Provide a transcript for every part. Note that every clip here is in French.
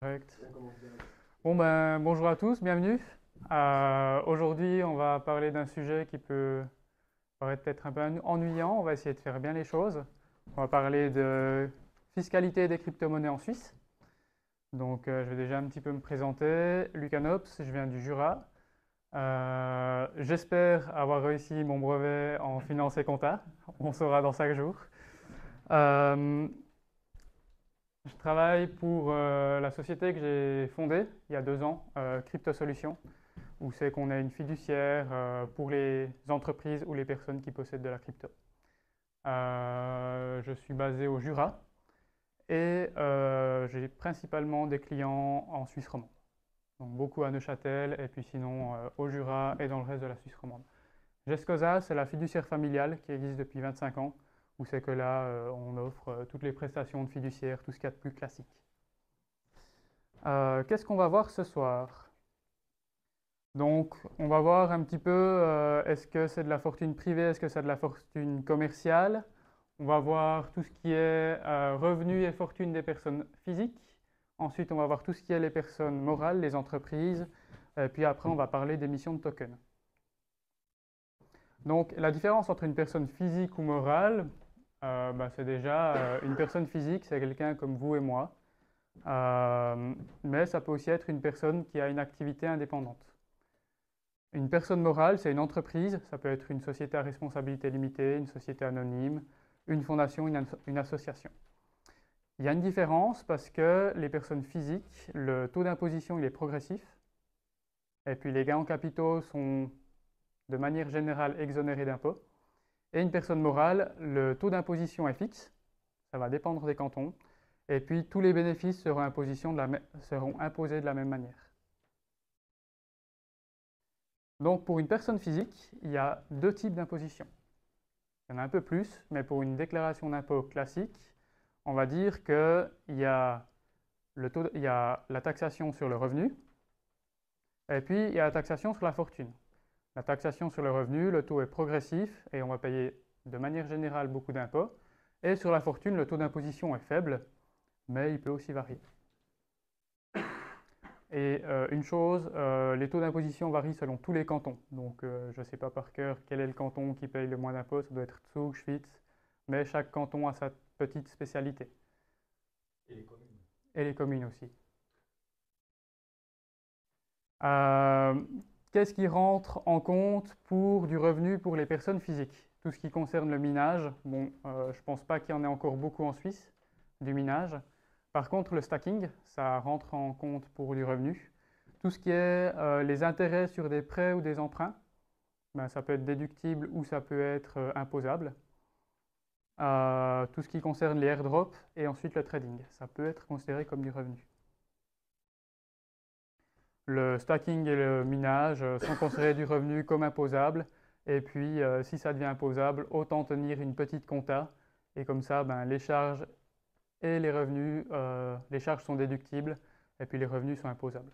Correct. Bon ben, bonjour à tous, bienvenue. Aujourd'hui, on va parler d'un sujet qui peut paraître peut-être un peu ennuyant. On va essayer de faire bien les choses. On va parler de fiscalité des crypto-monnaies en Suisse. Donc, je vais déjà un petit peu me présenter. Lucas Nops, je viens du Jura. J'espère avoir réussi mon brevet en finance et compta. On saura dans 5 jours. Euh, Je travaille pour la société que j'ai fondée il y a 2 ans, Crypto Solutions, où c'est qu'on a une fiduciaire pour les entreprises ou les personnes qui possèdent de la crypto. Je suis basé au Jura et j'ai principalement des clients en Suisse romande. Donc beaucoup à Neuchâtel et puis sinon au Jura et dans le reste de la Suisse romande. Gescosa, c'est la fiduciaire familiale qui existe depuis 25 ans, où c'est que là, on offre toutes les prestations de fiduciaire, tout ce qu'il y a de plus classique. Qu'est-ce qu'on va voir ce soir? Donc, on va voir un petit peu, est-ce que c'est de la fortune privée, est-ce que c'est de la fortune commerciale? On va voir tout ce qui est revenus et fortune des personnes physiques. Ensuite, on va voir tout ce qui est les personnes morales, les entreprises. Et puis après, on va parler d'émissions de tokens. Donc, la différence entre une personne physique ou morale, c'est déjà une personne physique, c'est quelqu'un comme vous et moi. Mais ça peut aussi être une personne qui a une activité indépendante. Une personne morale, c'est une entreprise, ça peut être une société à responsabilité limitée, une société anonyme, une fondation, une association. Il y a une différence parce que les personnes physiques, le taux d'imposition il est progressif, et puis les gains en capitaux sont de manière générale exonérés d'impôts. Et une personne morale, le taux d'imposition est fixe, ça va dépendre des cantons, et puis tous les bénéfices seront imposés de la même manière. Donc pour une personne physique, il y a 2 types d'imposition. Il y en a un peu plus, mais pour une déclaration d'impôt classique, on va dire qu'il y a il y a la taxation sur le revenu, et puis il y a la taxation sur la fortune. La taxation sur le revenu, le taux est progressif et on va payer de manière générale beaucoup d'impôts. Et sur la fortune, le taux d'imposition est faible, mais il peut aussi varier. Et une chose, les taux d'imposition varient selon tous les cantons. Donc je ne sais pas par cœur quel est le canton qui paye le moins d'impôts, ça doit être Zug, Schwyz, mais chaque canton a sa petite spécialité. Et les communes. Et les communes aussi. Euh, Qu'est-ce qui rentre en compte pour du revenu pour les personnes physiques? Tout ce qui concerne le minage, bon, je ne pense pas qu'il y en ait encore beaucoup en Suisse, du minage. Par contre, le stacking, ça rentre en compte pour du revenu. Tout ce qui est les intérêts sur des prêts ou des emprunts, ben, ça peut être déductible ou ça peut être imposable. Tout ce qui concerne les airdrops et ensuite le trading, ça peut être considéré comme du revenu. Le stacking et le minage sont considérés du revenu comme imposable. Et puis, si ça devient imposable, autant tenir une petite compta. Et comme ça, ben, les charges et les revenus, les charges sont déductibles et puis les revenus sont imposables.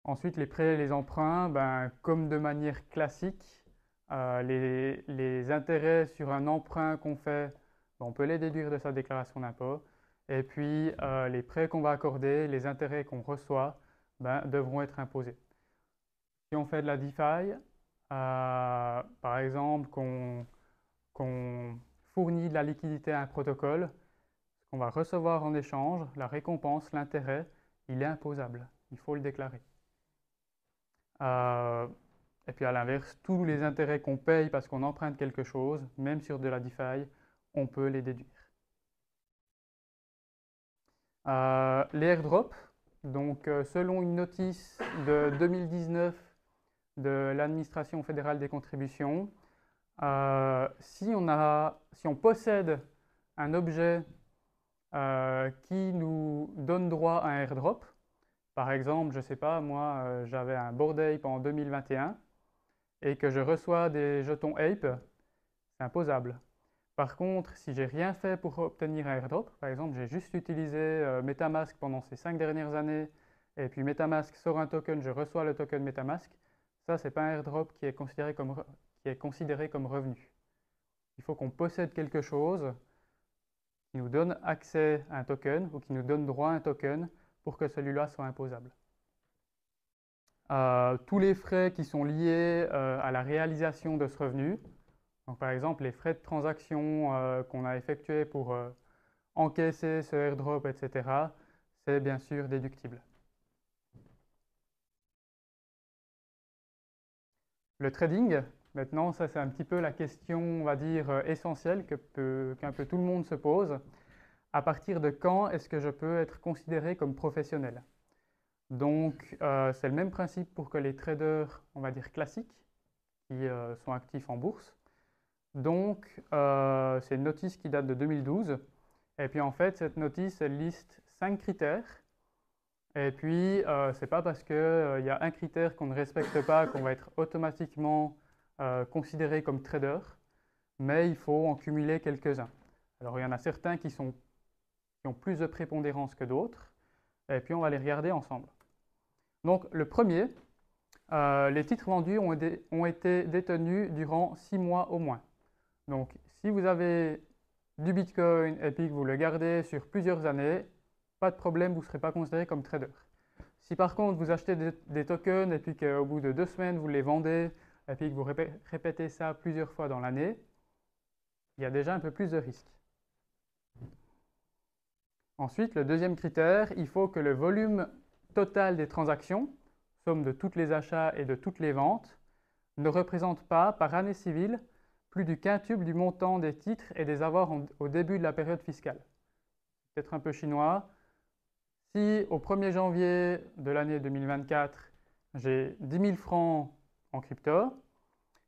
Ensuite, les prêts et les emprunts, ben, comme de manière classique, les intérêts sur un emprunt qu'on fait, ben, on peut les déduire de sa déclaration d'impôt. Et puis, les prêts qu'on va accorder, les intérêts qu'on reçoit, ben, devront être imposés. Si on fait de la DeFi, par exemple, qu'on fournit de la liquidité à un protocole, ce qu'on va recevoir en échange, la récompense, l'intérêt, il est imposable. Il faut le déclarer. Et puis à l'inverse, tous les intérêts qu'on paye parce qu'on emprunte quelque chose, même sur de la DeFi, on peut les déduire. Les airdrops, donc selon une notice de 2019 de l'administration fédérale des contributions, si on possède un objet qui nous donne droit à un airdrop, par exemple, je ne sais pas, moi j'avais un Bored Ape en 2021 et que je reçois des jetons Ape, c'est imposable. Par contre, si j'ai rien fait pour obtenir un airdrop, par exemple, j'ai juste utilisé MetaMask pendant ces 5 dernières années, et puis MetaMask sort un token, je reçois le token MetaMask, ça, c'est pas un airdrop qui est considéré comme revenu. Il faut qu'on possède quelque chose qui nous donne accès à un token ou qui nous donne droit à un token pour que celui-là soit imposable. Tous les frais qui sont liés à la réalisation de ce revenu, donc par exemple les frais de transaction qu'on a effectués pour encaisser ce airdrop, etc., c'est bien sûr déductible. Le trading, maintenant, ça c'est un petit peu la question, on va dire, essentielle qu'un peu tout le monde se pose. À partir de quand est-ce que je peux être considéré comme professionnel? Donc, c'est le même principe pour que les traders, on va dire, classiques, qui sont actifs en bourse. Donc, c'est une notice qui date de 2012. Et puis, en fait, cette notice, elle liste 5 critères. Et puis, c'est pas parce qu'il y a un critère qu'on ne respecte pas qu'on va être automatiquement considéré comme trader, mais il faut en cumuler quelques-uns. Alors, il y en a certains qui ont plus de prépondérance que d'autres, et puis on va les regarder ensemble. Donc, le premier, les titres vendus ont été détenus durant 6 mois au moins. Donc, si vous avez du Bitcoin et puis que vous le gardez sur plusieurs années, pas de problème, vous ne serez pas considéré comme trader. Si par contre vous achetez des tokens et puis qu'au bout de 2 semaines vous les vendez et puis que vous répétez ça plusieurs fois dans l'année, il y a déjà un peu plus de risques. Ensuite, le deuxième critère, il faut que le volume total des transactions, somme de tous les achats et de toutes les ventes, ne représente pas par année civile plus du quintuple du montant des titres et des avoirs au début de la période fiscale. Peut-être un peu chinois. Si au 1er janvier de l'année 2024, j'ai 10 000 francs en crypto,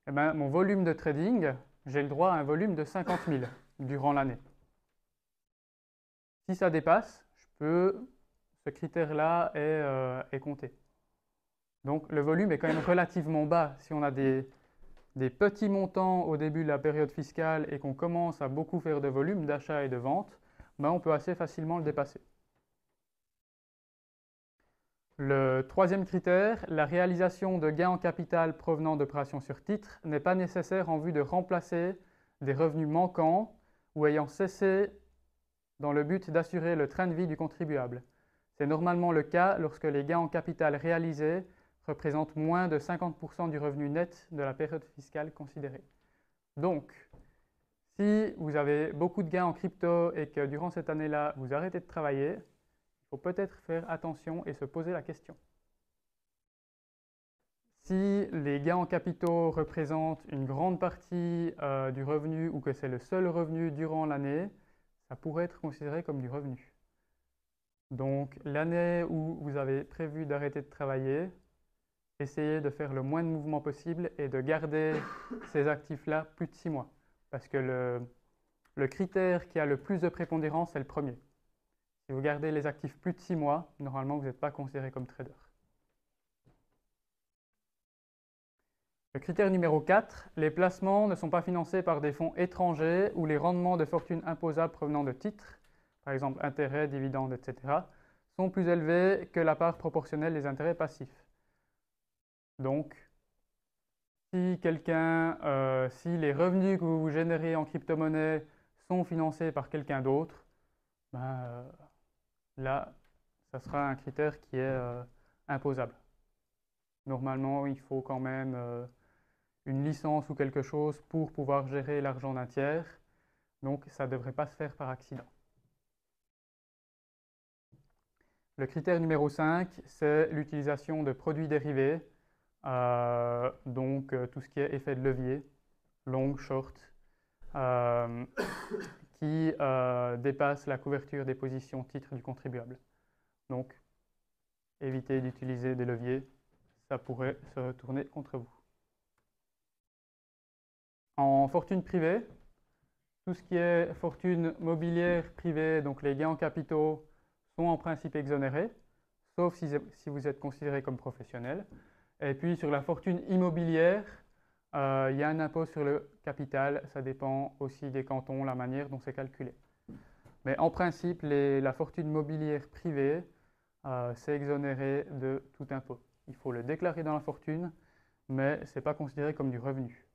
eh ben, mon volume de trading, j'ai le droit à un volume de 50 000 durant l'année. Si ça dépasse, ce critère-là est compté. Donc le volume est quand même relativement bas. Si on a des petits montants au début de la période fiscale et qu'on commence à beaucoup faire de volume d'achat et de vente, ben on peut assez facilement le dépasser. Le troisième critère, la réalisation de gains en capital provenant d'opérations sur titre n'est pas nécessaire en vue de remplacer des revenus manquants ou ayant cessé dans le but d'assurer le train de vie du contribuable. C'est normalement le cas lorsque les gains en capital réalisés représentent moins de 50% du revenu net de la période fiscale considérée. Donc, si vous avez beaucoup de gains en crypto et que durant cette année-là, vous arrêtez de travailler, il faut peut-être faire attention et se poser la question. Si les gains en capitaux représentent une grande partie du revenu ou que c'est le seul revenu durant l'année, ça pourrait être considéré comme du revenu. Donc, l'année où vous avez prévu d'arrêter de travailler, essayez de faire le moins de mouvements possible et de garder ces actifs-là plus de 6 mois. Parce que le critère qui a le plus de prépondérance, c'est le premier. Si vous gardez les actifs plus de 6 mois, normalement, vous n'êtes pas considéré comme trader. Le critère numéro 4, les placements ne sont pas financés par des fonds étrangers où les rendements de fortune imposables provenant de titres, par exemple intérêts, dividendes, etc., sont plus élevés que la part proportionnelle des intérêts passifs. Donc, si les revenus que vous générez en crypto-monnaie sont financés par quelqu'un d'autre, ben, là, ça sera un critère qui est imposable. Normalement, il faut quand même une licence ou quelque chose pour pouvoir gérer l'argent d'un tiers. Donc, ça ne devrait pas se faire par accident. Le critère numéro 5, c'est l'utilisation de produits dérivés. Donc, tout ce qui est effet de levier, long, short, qui dépasse la couverture des positions titres du contribuable. Donc, évitez d'utiliser des leviers, ça pourrait se retourner contre vous. En fortune privée, tout ce qui est fortune mobilière privée, donc les gains en capitaux, sont en principe exonérés, sauf si vous êtes considéré comme professionnel. Et puis sur la fortune immobilière, il y a un impôt sur le capital, ça dépend aussi des cantons, la manière dont c'est calculé. Mais en principe, la fortune mobilière privée, c'est exonéré de tout impôt. Il faut le déclarer dans la fortune, mais ce n'est pas considéré comme du revenu.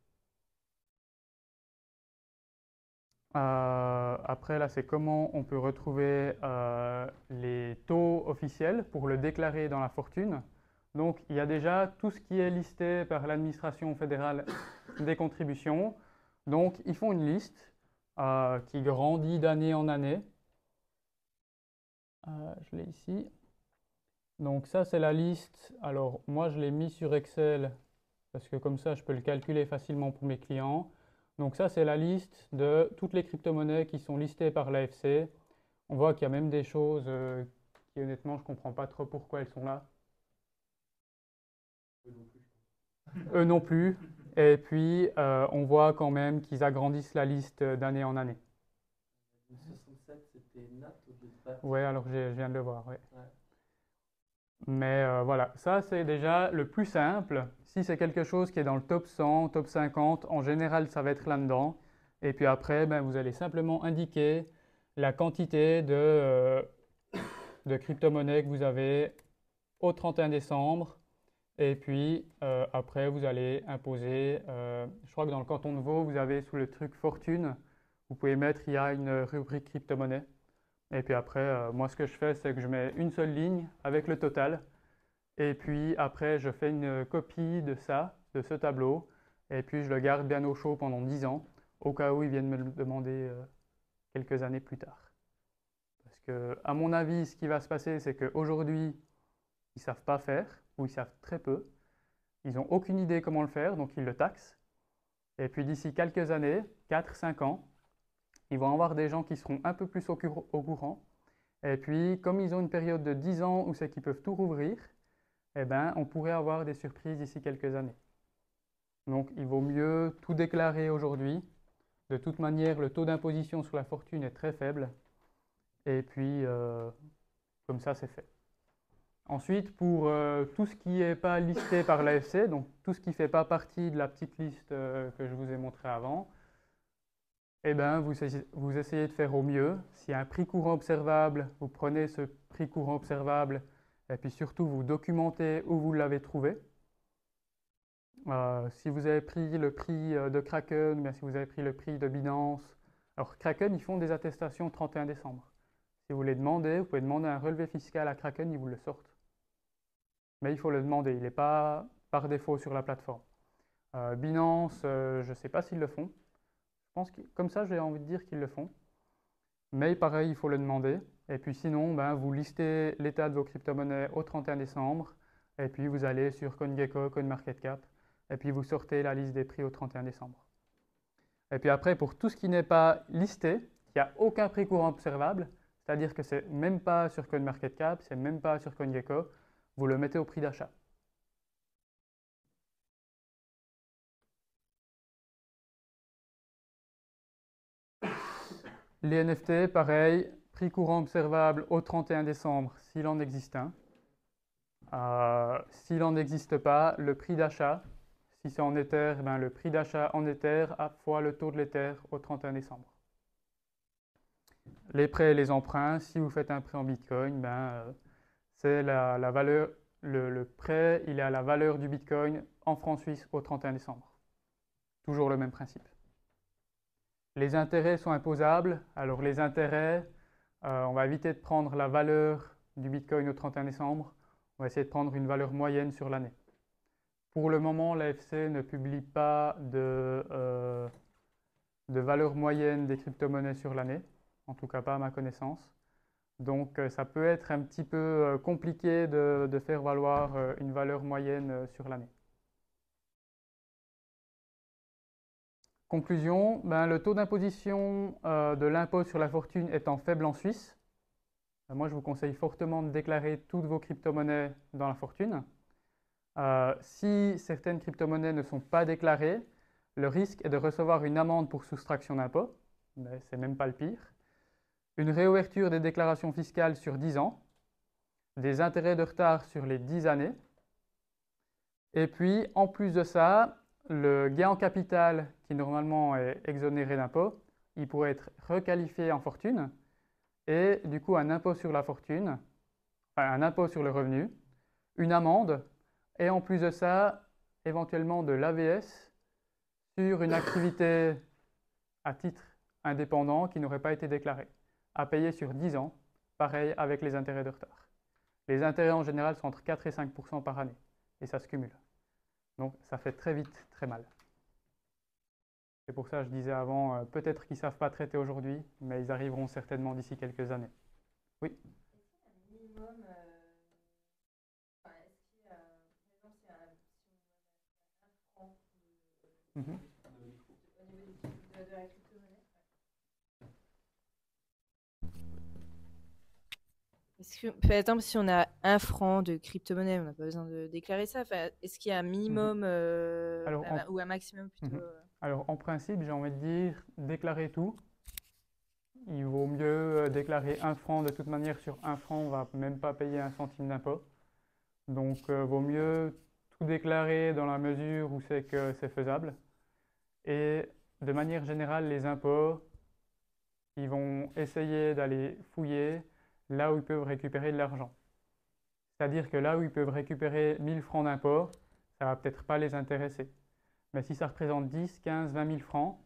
Après, là, c'est comment on peut retrouver les taux officiels pour le déclarer dans la fortune. Donc, il y a déjà tout ce qui est listé par l'administration fédérale des contributions. Donc, ils font une liste qui grandit d'année en année. Je l'ai ici. Donc, ça, c'est la liste. Alors, moi, je l'ai mis sur Excel parce que comme ça, je peux le calculer facilement pour mes clients. Donc ça, c'est la liste de toutes les crypto-monnaies qui sont listées par l'AFC. On voit qu'il y a même des choses qui, honnêtement, je ne comprends pas trop pourquoi elles sont là. Eux non plus, je pense. Eux non plus. Et puis, on voit quand même qu'ils agrandissent la liste d'année en année. 67, c'était Nat au lieu de Bat. Oui, alors je viens de le voir. Ouais. Ouais. Mais voilà, ça c'est déjà le plus simple. Si c'est quelque chose qui est dans le top 100, top 50, en général ça va être là-dedans. Et puis après, ben, vous allez simplement indiquer la quantité de crypto-monnaies que vous avez au 31 décembre. Et puis après, vous allez imposer, je crois que dans le canton de Vaud, vous avez sous le truc fortune, vous pouvez mettre, il y a une rubrique crypto-monnaie. Et puis après, moi ce que je fais, c'est que je mets une seule ligne avec le total. Et puis après, je fais une copie de ça, de ce tableau. Et puis je le garde bien au chaud pendant 10 ans, au cas où ils viennent me le demander quelques années plus tard. Parce que, à mon avis, ce qui va se passer, c'est qu'aujourd'hui, ils ne savent pas faire, ou ils savent très peu. Ils n'ont aucune idée comment le faire, donc ils le taxent. Et puis d'ici quelques années, 4-5 ans, ils vont avoir des gens qui seront un peu plus au courant. Et puis, comme ils ont une période de 10 ans où c'est qu'ils peuvent tout rouvrir, eh ben, on pourrait avoir des surprises d'ici quelques années. Donc, il vaut mieux tout déclarer aujourd'hui. De toute manière, le taux d'imposition sur la fortune est très faible. Et puis, comme ça, c'est fait. Ensuite, pour tout ce qui n'est pas listé par l'AFC, donc tout ce qui ne fait pas partie de la petite liste que je vous ai montrée avant, eh ben, vous essayez de faire au mieux. S'il y a un prix courant observable, vous prenez ce prix courant observable et puis surtout vous documentez où vous l'avez trouvé. Si vous avez pris le prix de Kraken, bien si vous avez pris le prix de Binance. Alors Kraken, ils font des attestations 31 décembre. Si vous les demandez, vous pouvez demander un relevé fiscal à Kraken, ils vous le sortent. Mais il faut le demander, il n'est pas par défaut sur la plateforme. Binance, je ne sais pas s'ils le font. Je pense que comme ça, j'ai envie de dire qu'ils le font. Mais pareil, il faut le demander. Et puis sinon, ben, vous listez l'état de vos crypto-monnaies au 31 décembre. Et puis vous allez sur CoinGecko, CoinMarketCap. Et puis vous sortez la liste des prix au 31 décembre. Et puis après, pour tout ce qui n'est pas listé, il n'y a aucun prix courant observable. C'est-à-dire que ce n'est même pas sur CoinMarketCap, ce n'est même pas sur CoinGecko. Vous le mettez au prix d'achat. Les NFT, pareil, prix courant observable au 31 décembre s'il en existe un. S'il n'en existe pas, le prix d'achat, si c'est en Ether, ben le prix d'achat en Ether fois le taux de l'Ether au 31 décembre. Les prêts et les emprunts, si vous faites un prêt en Bitcoin, ben, c'est la valeur, le prêt, il est à la valeur du Bitcoin en francs suisses au 31 décembre. Toujours le même principe. Les intérêts sont imposables. Alors les intérêts, on va éviter de prendre la valeur du Bitcoin au 31 décembre. On va essayer de prendre une valeur moyenne sur l'année. Pour le moment, l'AFC ne publie pas de valeur moyenne des crypto-monnaies sur l'année, en tout cas pas à ma connaissance. Donc ça peut être un petit peu compliqué de faire valoir une valeur moyenne sur l'année. Conclusion, ben, le taux d'imposition de l'impôt sur la fortune étant faible en Suisse, moi je vous conseille fortement de déclarer toutes vos crypto-monnaies dans la fortune. Si certaines crypto-monnaies ne sont pas déclarées, le risque est de recevoir une amende pour soustraction d'impôt, mais c'est même pas le pire. Une réouverture des déclarations fiscales sur 10 ans, des intérêts de retard sur les 10 années, et puis en plus de ça, le gain en capital qui normalement est exonéré d'impôt, il pourrait être requalifié en fortune et du coup un impôt sur la fortune, enfin un impôt sur le revenu, une amende et en plus de ça, éventuellement de l'AVS sur une activité à titre indépendants qui n'auraient pas été déclarés, à payer sur 10 ans, pareil avec les intérêts de retard. Les intérêts en général sont entre 4 et 5% par année, et ça se cumule. Donc ça fait très vite très mal. C'est pour ça que je disais avant, peut-être qu'ils ne savent pas traiter aujourd'hui, mais ils arriveront certainement d'ici quelques années. Oui. Est-ce qu'il y a un minimum, enfin, est-ce qu'il y a, par exemple, si on a un franc Mhm. au niveau de la crypto-monnaie, est-ce que, par exemple, si on a 1 franc de crypto-monnaie, on n'a pas besoin de déclarer ça. Enfin, est-ce qu'il y a un minimum Alors, ou un maximum plutôt Alors, en principe, j'ai envie de dire, déclarer tout. Il vaut mieux déclarer 1 franc. De toute manière, sur 1 franc, on ne va même pas payer 1 centime d'impôt. Donc, vaut mieux tout déclarer dans la mesure où c'est que c'est faisable. Et de manière générale, les impôts, ils vont essayer d'aller fouiller là où ils peuvent récupérer de l'argent. C'est-à-dire que là où ils peuvent récupérer 1000 francs d'impôts, ça ne va peut-être pas les intéresser. Mais si ça représente 10, 15, 20 000 francs,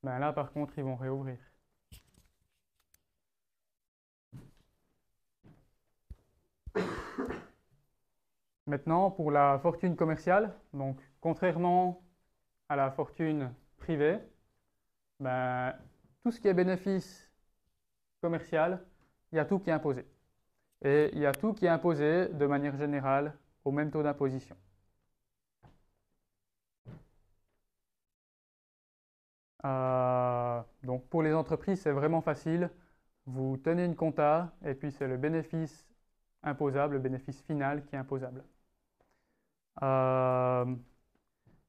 ben là par contre ils vont réouvrir. Maintenant pour la fortune commerciale, donc contrairement à la fortune privée, ben, tout ce qui est bénéfice commercial, il y a tout qui est imposé. Et il y a tout qui est imposé de manière générale au même taux d'imposition. Donc pour les entreprises, c'est vraiment facile. Vous tenez une compta et puis c'est le bénéfice imposable, le bénéfice final qui est imposable.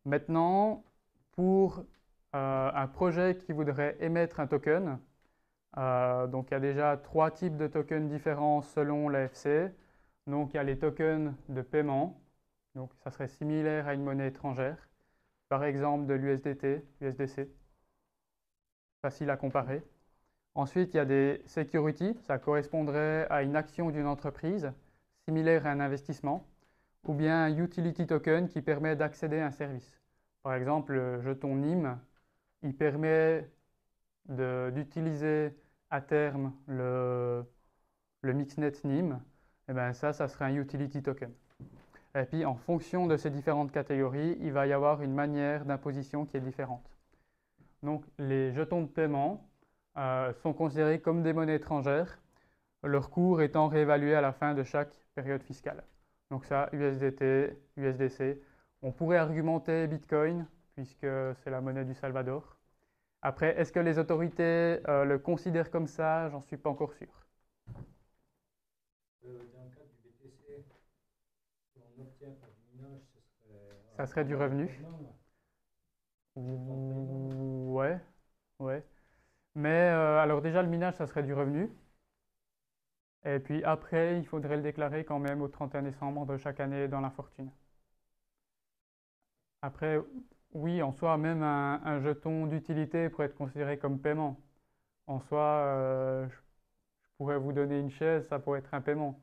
Maintenant, pour un projet qui voudrait émettre un token, donc il y a déjà 3 types de tokens différents selon l'AFC. Donc il y a les tokens de paiement, donc ça serait similaire à une monnaie étrangère, par exemple de l'USDT, USDC, facile à comparer. Ensuite, il y a des securities, ça correspondrait à une action d'une entreprise, similaire à un investissement, ou bien un utility token qui permet d'accéder à un service. Par exemple, le jeton NIM, il permet d'utiliser à terme le mixnet NIM, et bien ça serait un utility token. Et puis, en fonction de ces différentes catégories, il va y avoir une manière d'imposition qui est différente. Donc, les jetons de paiement sont considérés comme des monnaies étrangères, leur cours étant réévalué à la fin de chaque période fiscale. Donc ça, USDT, USDC. On pourrait argumenter Bitcoin, puisque c'est la monnaie du Salvador. Après, est-ce que les autorités le considèrent comme ça? J'en suis pas encore sûr. Dans le cas du BTC, si on n'obtient pas du minage, Ça serait du revenu. Ouais, ouais. Mais alors déjà, le minage, ça serait du revenu. Et puis après, il faudrait le déclarer quand même au 31 décembre de chaque année dans la fortune. Après, oui, en soi, même un jeton d'utilité pourrait être considéré comme paiement. En soi, je pourrais vous donner une chaise, ça pourrait être un paiement.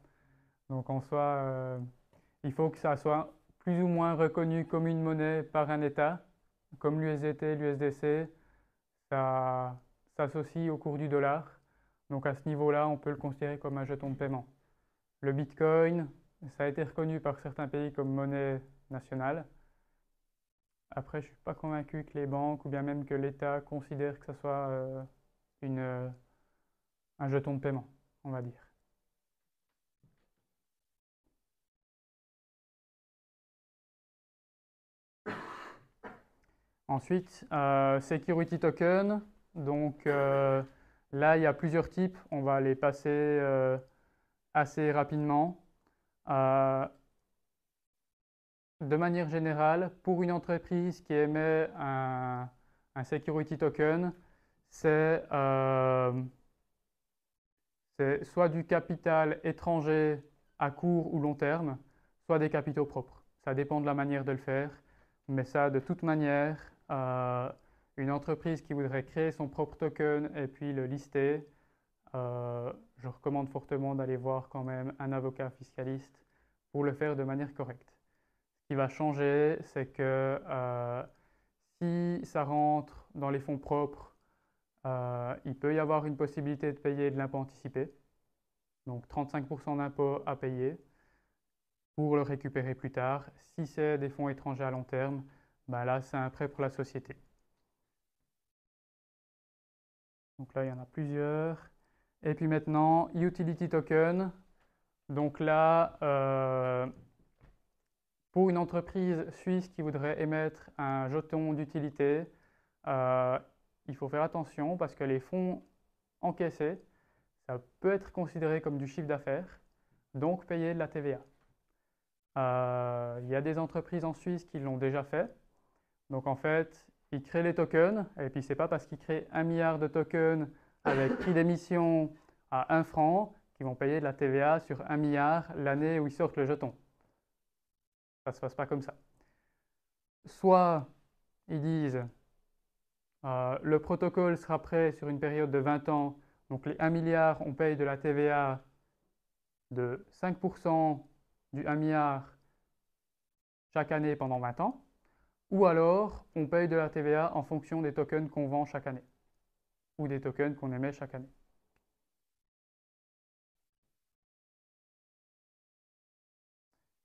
Donc en soi, il faut que ça soit plus ou moins reconnu comme une monnaie par un État, comme l'USDT, l'USDC, ça s'associe au cours du dollar. Donc à ce niveau-là, on peut le considérer comme un jeton de paiement. Le Bitcoin, ça a été reconnu par certains pays comme monnaie nationale. Après, je ne suis pas convaincu que les banques ou bien même que l'État considère que ce soit un jeton de paiement, on va dire. Ensuite, Security Token. Donc là, il y a plusieurs types. On va les passer assez rapidement. De manière générale, pour une entreprise qui émet un Security Token, c'est soit du capital étranger à court ou long terme, soit des capitaux propres. Ça dépend de la manière de le faire, mais ça, de toute manière, une entreprise qui voudrait créer son propre token et puis le lister, je recommande fortement d'aller voir quand même un avocat fiscaliste pour le faire de manière correcte. Ce qui va changer, c'est que si ça rentre dans les fonds propres, Il peut y avoir une possibilité de payer de l'impôt anticipé, donc 35% d'impôt à payer pour le récupérer plus tard. Si c'est des fonds étrangers à long terme, ben là, c'est un prêt pour la société. Donc là, il y en a plusieurs. Et puis maintenant, Utility Token. Donc là, pour une entreprise suisse qui voudrait émettre un jeton d'utilité, il faut faire attention parce que les fonds encaissés, ça peut être considéré comme du chiffre d'affaires, donc payer de la TVA. Il y a des entreprises en Suisse qui l'ont déjà fait. Donc en fait, ils créent les tokens, et puis c'est pas parce qu'ils créent 1 milliard de tokens avec prix d'émission à 1 franc qu'ils vont payer de la TVA sur 1 milliard l'année où ils sortent le jeton. Ça ne se passe pas comme ça. Soit ils disent le protocole sera prêt sur une période de 20 ans, donc les 1 milliard, on paye de la TVA de 5% du 1 milliard chaque année pendant 20 ans, ou alors on paye de la TVA en fonction des tokens qu'on vend chaque année, ou des tokens qu'on émet chaque année.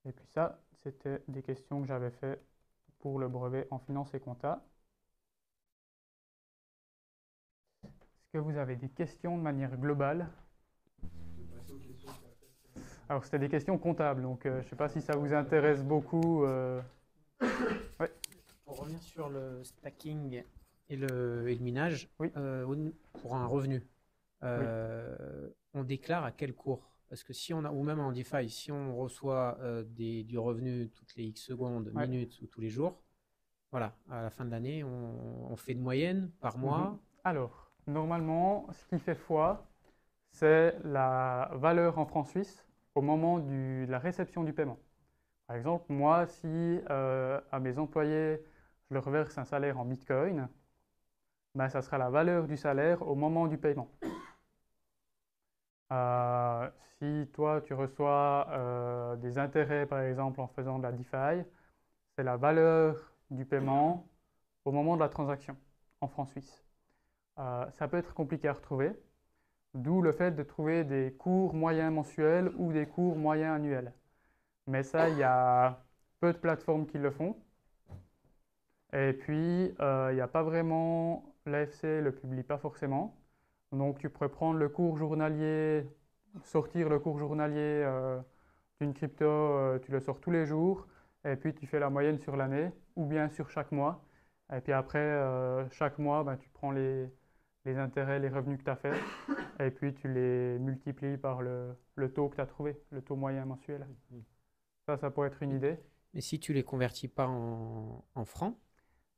Et puis ça, c'était des questions que j'avais fait pour le brevet en finance et compta. Est-ce que vous avez des questions de manière globale? Alors, c'était des questions comptables, donc je ne sais pas si ça vous intéresse beaucoup. Ouais. Pour revenir sur le stacking et le minage, Oui. Pour un revenu, on déclare à quel cours? Parce que si on a, ou même en DeFi, si on reçoit du revenu toutes les X secondes, Ouais. minutes ou tous les jours, voilà, à la fin de l'année, on fait une moyenne par mois. Alors, normalement, ce qui fait foi, c'est la valeur en francs suisses au moment de la réception du paiement. Par exemple, moi, si à mes employés, je leur verse un salaire en Bitcoin, ben, ça sera la valeur du salaire au moment du paiement. Si toi, tu reçois des intérêts, par exemple, en faisant de la DeFi, c'est la valeur du paiement au moment de la transaction en francs suisses. Ça peut être compliqué à retrouver, d'où le fait de trouver des cours moyens mensuels ou des cours moyens annuels. Mais ça, il y a peu de plateformes qui le font. Et puis, il n'y a pas vraiment, l'AFC ne le publie pas forcément. Donc, tu pourrais prendre le cours journalier, sortir le cours journalier d'une crypto, tu le sors tous les jours, et puis tu fais la moyenne sur l'année, ou bien sur chaque mois. Et puis après, chaque mois, ben, tu prends les intérêts, les revenus que tu as fait, et puis tu les multiplies par le taux que tu as trouvé, le taux moyen mensuel. Ça pourrait être une idée. Mais si tu les convertis pas en francs,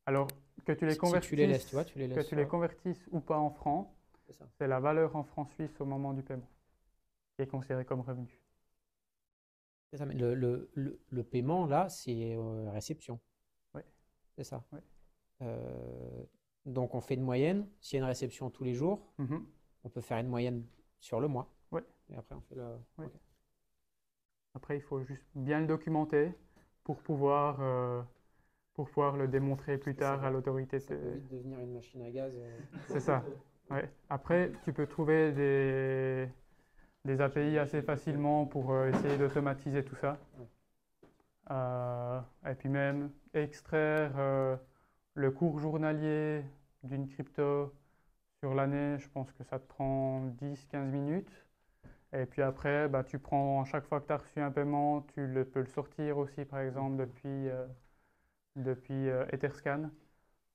Alors, que tu les si convertisses, tu les laisses, tu vois, tu les laisses que tu les convertisses ou pas en francs, c'est ça. c'est la valeur en francs suisses au moment du paiement, qui est considérée comme revenu. C'est ça, mais le paiement, là, c'est réception. Oui. C'est ça. Oui. Donc, on fait une moyenne. S'il y a une réception tous les jours, Mhm. on peut faire une moyenne sur le mois. Oui. Et après, on fait le. Oui. Ok. Après, il faut juste bien le documenter pour pouvoir le démontrer plus tard à l'autorité. Ça peut vite devenir une machine à gaz. C'est ça. Ouais. Après, tu peux trouver des API assez facilement pour essayer d'automatiser tout ça. Et puis même extraire le cours journalier d'une crypto sur l'année, je pense que ça te prend 10-15 minutes. Et puis après, bah, tu prends, chaque fois que tu as reçu un paiement, peux le sortir aussi, par exemple, depuis Etherscan.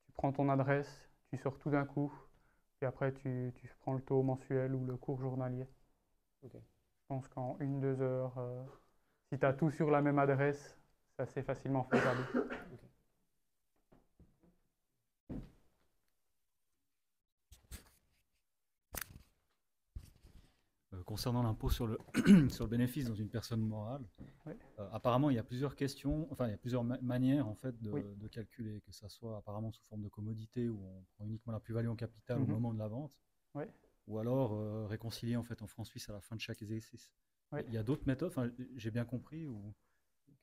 Tu prends ton adresse, tu sors tout d'un coup, puis après, tu prends le taux mensuel ou le cours journalier. Ok. Je pense qu'en 1-2 heures, si tu as tout sur la même adresse, c'est assez facilement faisable. Concernant l'impôt sur le, sur le bénéfice dans une personne morale, Oui. apparemment il y a plusieurs questions, enfin il y a plusieurs manières en fait Oui. de calculer, que ça soit apparemment sous forme de commodité où on prend uniquement la plus-value en capital au Mhm. moment de la vente, Oui. ou alors réconcilier en fait en francs suisses à la fin de chaque exercice. Oui. Il y a d'autres méthodes, enfin j'ai bien compris ou...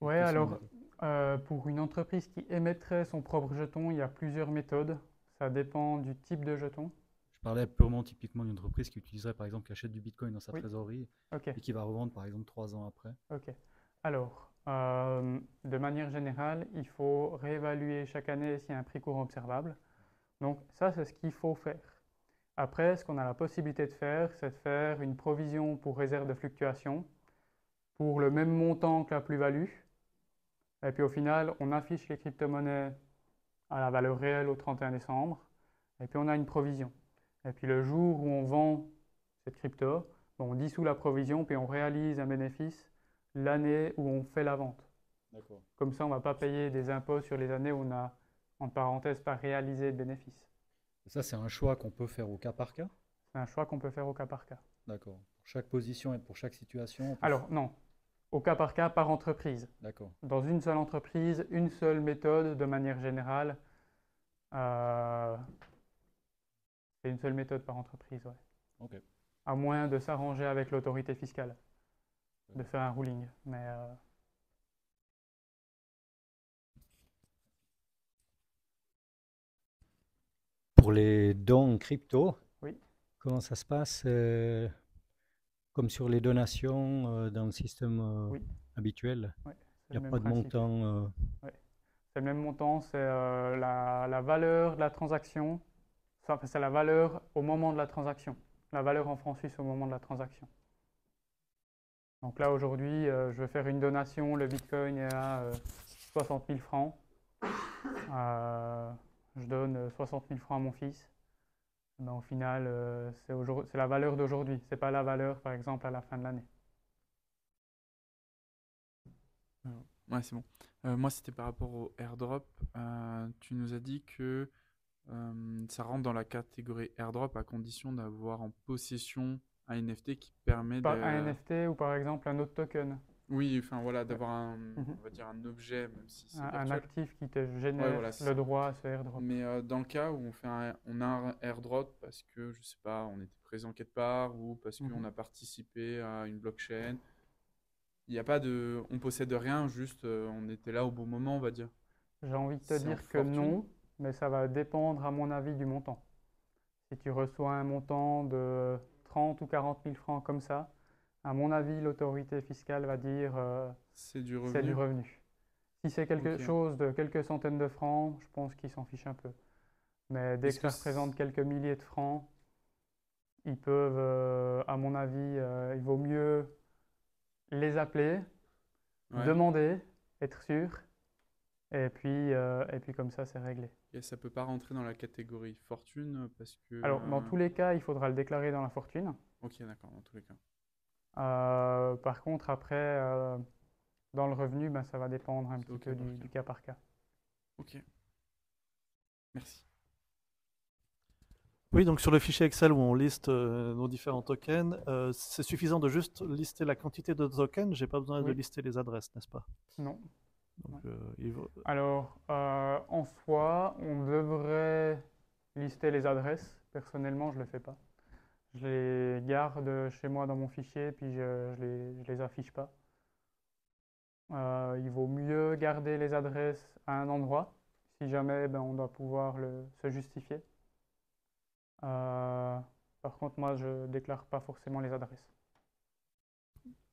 Ouais, quelles sont les alors méthodes pour une entreprise qui émettrait son propre jeton, il y a plusieurs méthodes. Ça dépend du type de jeton. parlais purement typiquement d'une entreprise qui utiliserait par exemple, qui achète du Bitcoin dans sa Oui. trésorerie Ok. et qui va revendre par exemple 3 ans après. Ok. Alors, de manière générale, il faut réévaluer chaque année s'il y a un prix courant observable. Donc ça, c'est ce qu'il faut faire. Après, ce qu'on a la possibilité de faire, c'est de faire une provision pour réserve de fluctuation pour le même montant que la plus-value. Et puis au final, on affiche les crypto-monnaies à la valeur réelle au 31 décembre. Et puis on a une provision. Et puis le jour où on vend cette crypto, bon, on dissout la provision, puis on réalise un bénéfice l'année où on fait la vente. D'accord. Comme ça, on ne va pas payer des impôts sur les années où on a, en parenthèse, pas réalisé de bénéfice. Ça, c'est un choix qu'on peut faire au cas par cas? C'est un choix qu'on peut faire au cas par cas. D'accord. Pour chaque position et pour chaque situation, on peut Alors, non, au cas par cas, par entreprise. D'accord. Dans une seule entreprise, une seule méthode de manière générale. C'est une seule méthode par entreprise, ouais. Ok. À moins de s'arranger avec l'autorité fiscale, de faire un ruling. Mais Pour les dons crypto, Oui. comment ça se passe comme sur les donations dans le système Oui. habituel? ouais, Il c'est n'y le a même pas de principe. montant. C'est le même montant, c'est la valeur de la transaction. Enfin, c'est la valeur au moment de la transaction. La valeur en francs suisses au moment de la transaction. Donc là, aujourd'hui, je vais faire une donation. Le Bitcoin est à 60 000 francs. Je donne 60 000 francs à mon fils. Ben, au final, c'est la valeur d'aujourd'hui. Ce n'est pas la valeur, par exemple, à la fin de l'année. Ouais, c'est bon. Moi, c'était par rapport au airdrop. Tu nous as dit que ça rentre dans la catégorie airdrop à condition d'avoir en possession un NFT qui permet Un NFT ou par exemple un autre token. Oui, enfin voilà, d'avoir on Mhm. va dire un objet, même si c'est Un virtuel. actif qui te génère voilà, c'est le ça. droit à ce airdrop. Mais dans le cas où on a un airdrop parce que, je sais pas, on était présent quelque part ou parce qu'on Mhm. a participé à une blockchain, il n'y a pas on possède rien, juste on était là au bon moment, on va dire. J'ai envie de te C'est en dire que fortune. non, mais ça va dépendre, à mon avis, du montant. Si tu reçois un montant de 30 ou 40 000 francs comme ça, à mon avis, l'autorité fiscale va dire C'est du c'est du revenu. revenu. Si c'est quelque Ok. chose de quelques centaines de francs, je pense qu'ils s'en fichent un peu. Mais dès Est-ce que ça que représente quelques milliers de francs, ils peuvent, à mon avis, il vaut mieux les appeler, Ouais. demander, être sûr, et puis comme ça, c'est réglé. Et ça peut pas rentrer dans la catégorie fortune parce que. Alors, dans tous les cas, il faudra le déclarer dans la fortune. Ok, d'accord, dans tous les cas. Par contre, après, dans le revenu, ben, ça va dépendre un C'est petit au peu cas par du cas. cas par cas. Ok. Merci. Oui, donc sur le fichier Excel où on liste nos différents tokens, c'est suffisant de juste lister la quantité de tokens. J'ai pas besoin de Oui. lister les adresses, n'est-ce pas? Non. Donc, Alors, en soi, on devrait lister les adresses. Personnellement, je ne le fais pas. Je les garde chez moi dans mon fichier, puis je les affiche pas. Il vaut mieux garder les adresses à un endroit, si jamais ben, on doit pouvoir se justifier. Par contre, moi, je déclare pas forcément les adresses.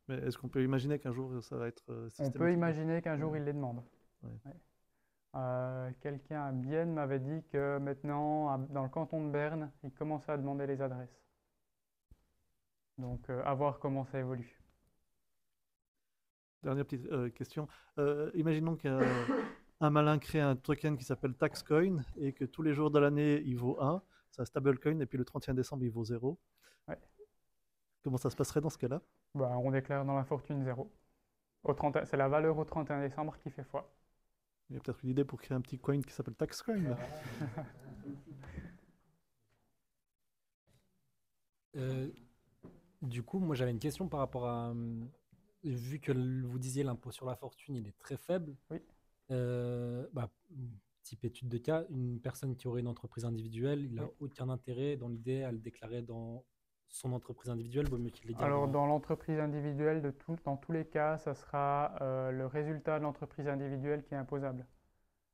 mais est-ce qu'on peut imaginer qu'un jour ça va être On peut systématique? imaginer qu'un jour, il les demande. Ouais. Ouais. Quelqu'un à Bienne m'avait dit que maintenant, dans le canton de Berne, il commençait à demander les adresses. Donc, à voir comment ça évolue. Dernière petite question. Imaginons qu'un malin crée un token qui s'appelle Taxcoin et que tous les jours de l'année il vaut 1, c'est un stablecoin, et puis le 31 décembre il vaut 0. Ouais. Comment ça se passerait dans ce cas-là? Bah, on déclare dans la fortune 0. C'est la valeur au 31 décembre qui fait foi. Il y a peut-être une idée pour créer un petit coin qui s'appelle Taxcoin. Du coup, moi j'avais une question par rapport à. Vu que vous disiez l'impôt sur la fortune, il est très faible. Oui. Type étude de cas, une personne qui aurait une entreprise individuelle, il n'a Oui. aucun intérêt dans l'idée à le déclarer dans son entreprise individuelle, vaut mieux qu'il les garde Alors, dans l'entreprise individuelle, dans tous les cas, ça sera le résultat de l'entreprise individuelle qui est imposable,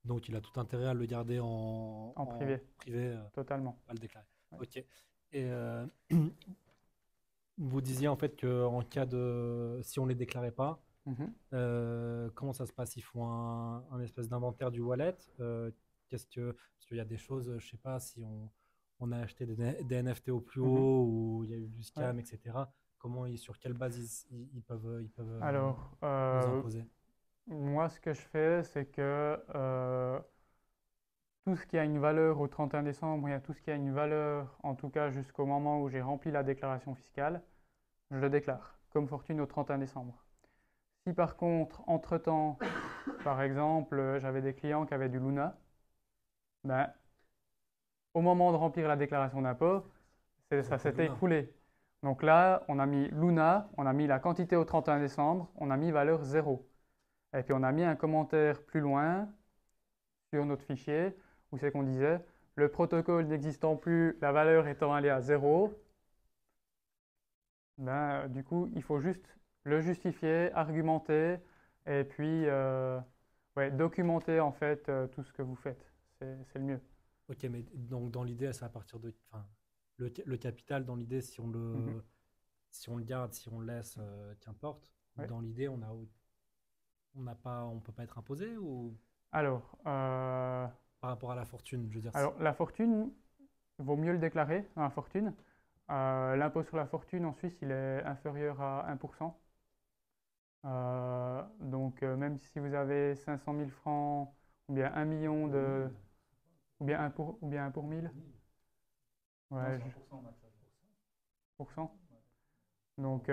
Donc il a tout intérêt à le garder en En privé. privé, totalement. pas le déclarer. Ok. Et vous disiez en fait que en cas de, si on les déclarait pas, Mhm. comment ça se passe? Il faut un espèce d'inventaire du wallet. Parce qu'il y a des choses, je sais pas, si on a acheté des NFT au plus Mhm. haut ou il y a eu du Ouais. scam, etc. Sur quelle base ils peuvent Alors, nous imposer? moi, ce que je fais, c'est que tout ce qui a une valeur au 31 décembre, et tout ce qui a une valeur, en tout cas jusqu'au moment où j'ai rempli la déclaration fiscale, je le déclare comme fortune au 31 décembre. Si par contre, entre-temps, par exemple, j'avais des clients qui avaient du Luna, ben, au moment de remplir la déclaration d'impôt, ça s'était Luna. écroulé. Donc là, on a mis Luna, on a mis la quantité au 31 décembre, on a mis valeur 0. Et puis on a mis un commentaire plus loin sur notre fichier où c'est qu'on disait le protocole n'existant plus, la valeur étant allée à 0, ben, du coup, il faut juste le justifier, argumenter et puis ouais, documenter en fait tout ce que vous faites. C'est le mieux. Ok, mais donc dans l'idée, c'est à partir de, enfin, le capital, dans l'idée, Mhm. si on le garde, si on le laisse, qu'importe. Ouais. Dans l'idée, on peut pas être imposé ou Alors, par rapport à la fortune, je veux dire. la fortune, vaut mieux le déclarer dans la fortune. L'impôt sur la fortune en Suisse, il est inférieur à 1%. Donc, même si vous avez 500 000 francs, ou bien 1 million de. Ou bien 1 pour 1000. Ouais, 1%. Donc,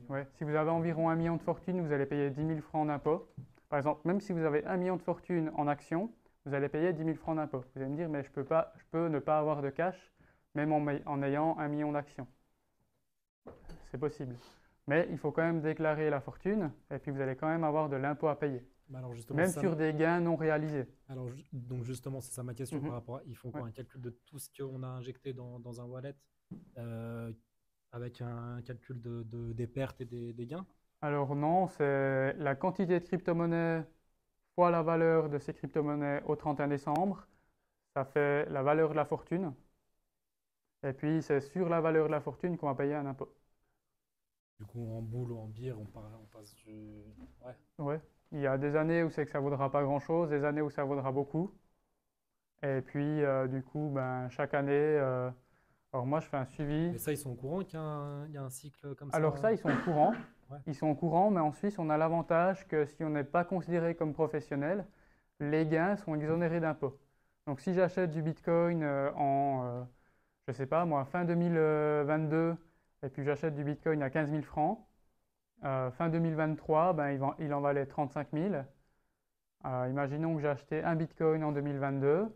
ouais, si vous avez environ 1 million de fortune, vous allez payer 10 000 francs d'impôt. Par exemple, même si vous avez 1 million de fortune en actions, vous allez payer 10 000 francs d'impôt. Vous allez me dire, mais je peux ne pas avoir de cash, même en ayant 1 million d'actions. C'est possible. Mais il faut quand même déclarer la fortune, et puis vous allez quand même avoir de l'impôt à payer, Mais alors justement, même sur des gains non réalisés. donc justement, c'est ça ma question Mhm. par rapport à, ils font quoi, Ouais. un calcul de tout ce qu'on a injecté dans un wallet, euh, avec un calcul des pertes et des gains? Alors non, c'est la quantité de crypto-monnaies fois la valeur de ces crypto-monnaies au 31 décembre. Ça fait la valeur de la fortune. Et puis c'est sur la valeur de la fortune qu'on va payer un impôt. Du coup, en boule ou en bière, on passe du. Ouais. Ouais. Il y a des années où c'est que ça vaudra pas grand-chose, des années où ça vaudra beaucoup. Et puis du coup, ben, chaque année, alors moi je fais un suivi. Mais ça, ils sont au courant qu'il y a un cycle comme Alors ça? ça, ils sont au courant. Ouais. Ils sont au courant, mais en Suisse, on a l'avantage que si on n'est pas considéré comme professionnel, les gains sont exonérés d'impôts. Donc si j'achète du Bitcoin je sais pas moi, fin 2022, et puis j'achète du Bitcoin à 15 000 francs, fin 2023, ben, il en valait 35 000. Imaginons que j'ai acheté un Bitcoin en 2022, je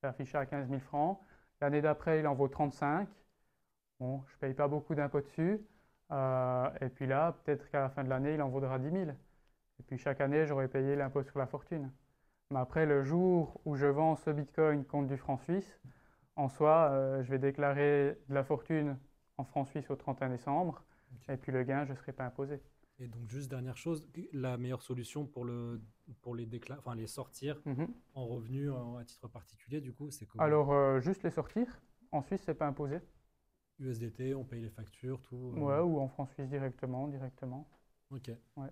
l'ai affiché à 15 000 francs. L'année d'après, il en vaut 35. Bon, je ne paye pas beaucoup d'impôts dessus. Et puis là, peut-être qu'à la fin de l'année, il en vaudra 10 000. Et puis chaque année, j'aurai payé l'impôt sur la fortune. Mais après, le jour où je vends ce Bitcoin contre du franc suisse, en soi, je vais déclarer de la fortune en franc suisse au 31 décembre. Ok. Et puis le gain, je ne serai pas imposé. Et donc, juste dernière chose, la meilleure solution pour les sortir Mhm. en revenu à titre particulier, du coup, c'est comment? Alors, juste les sortir. En Suisse, c'est pas imposé. USDT, on paye les factures, tout. Ouais, ou en franc suisse directement. Ok. Ouais.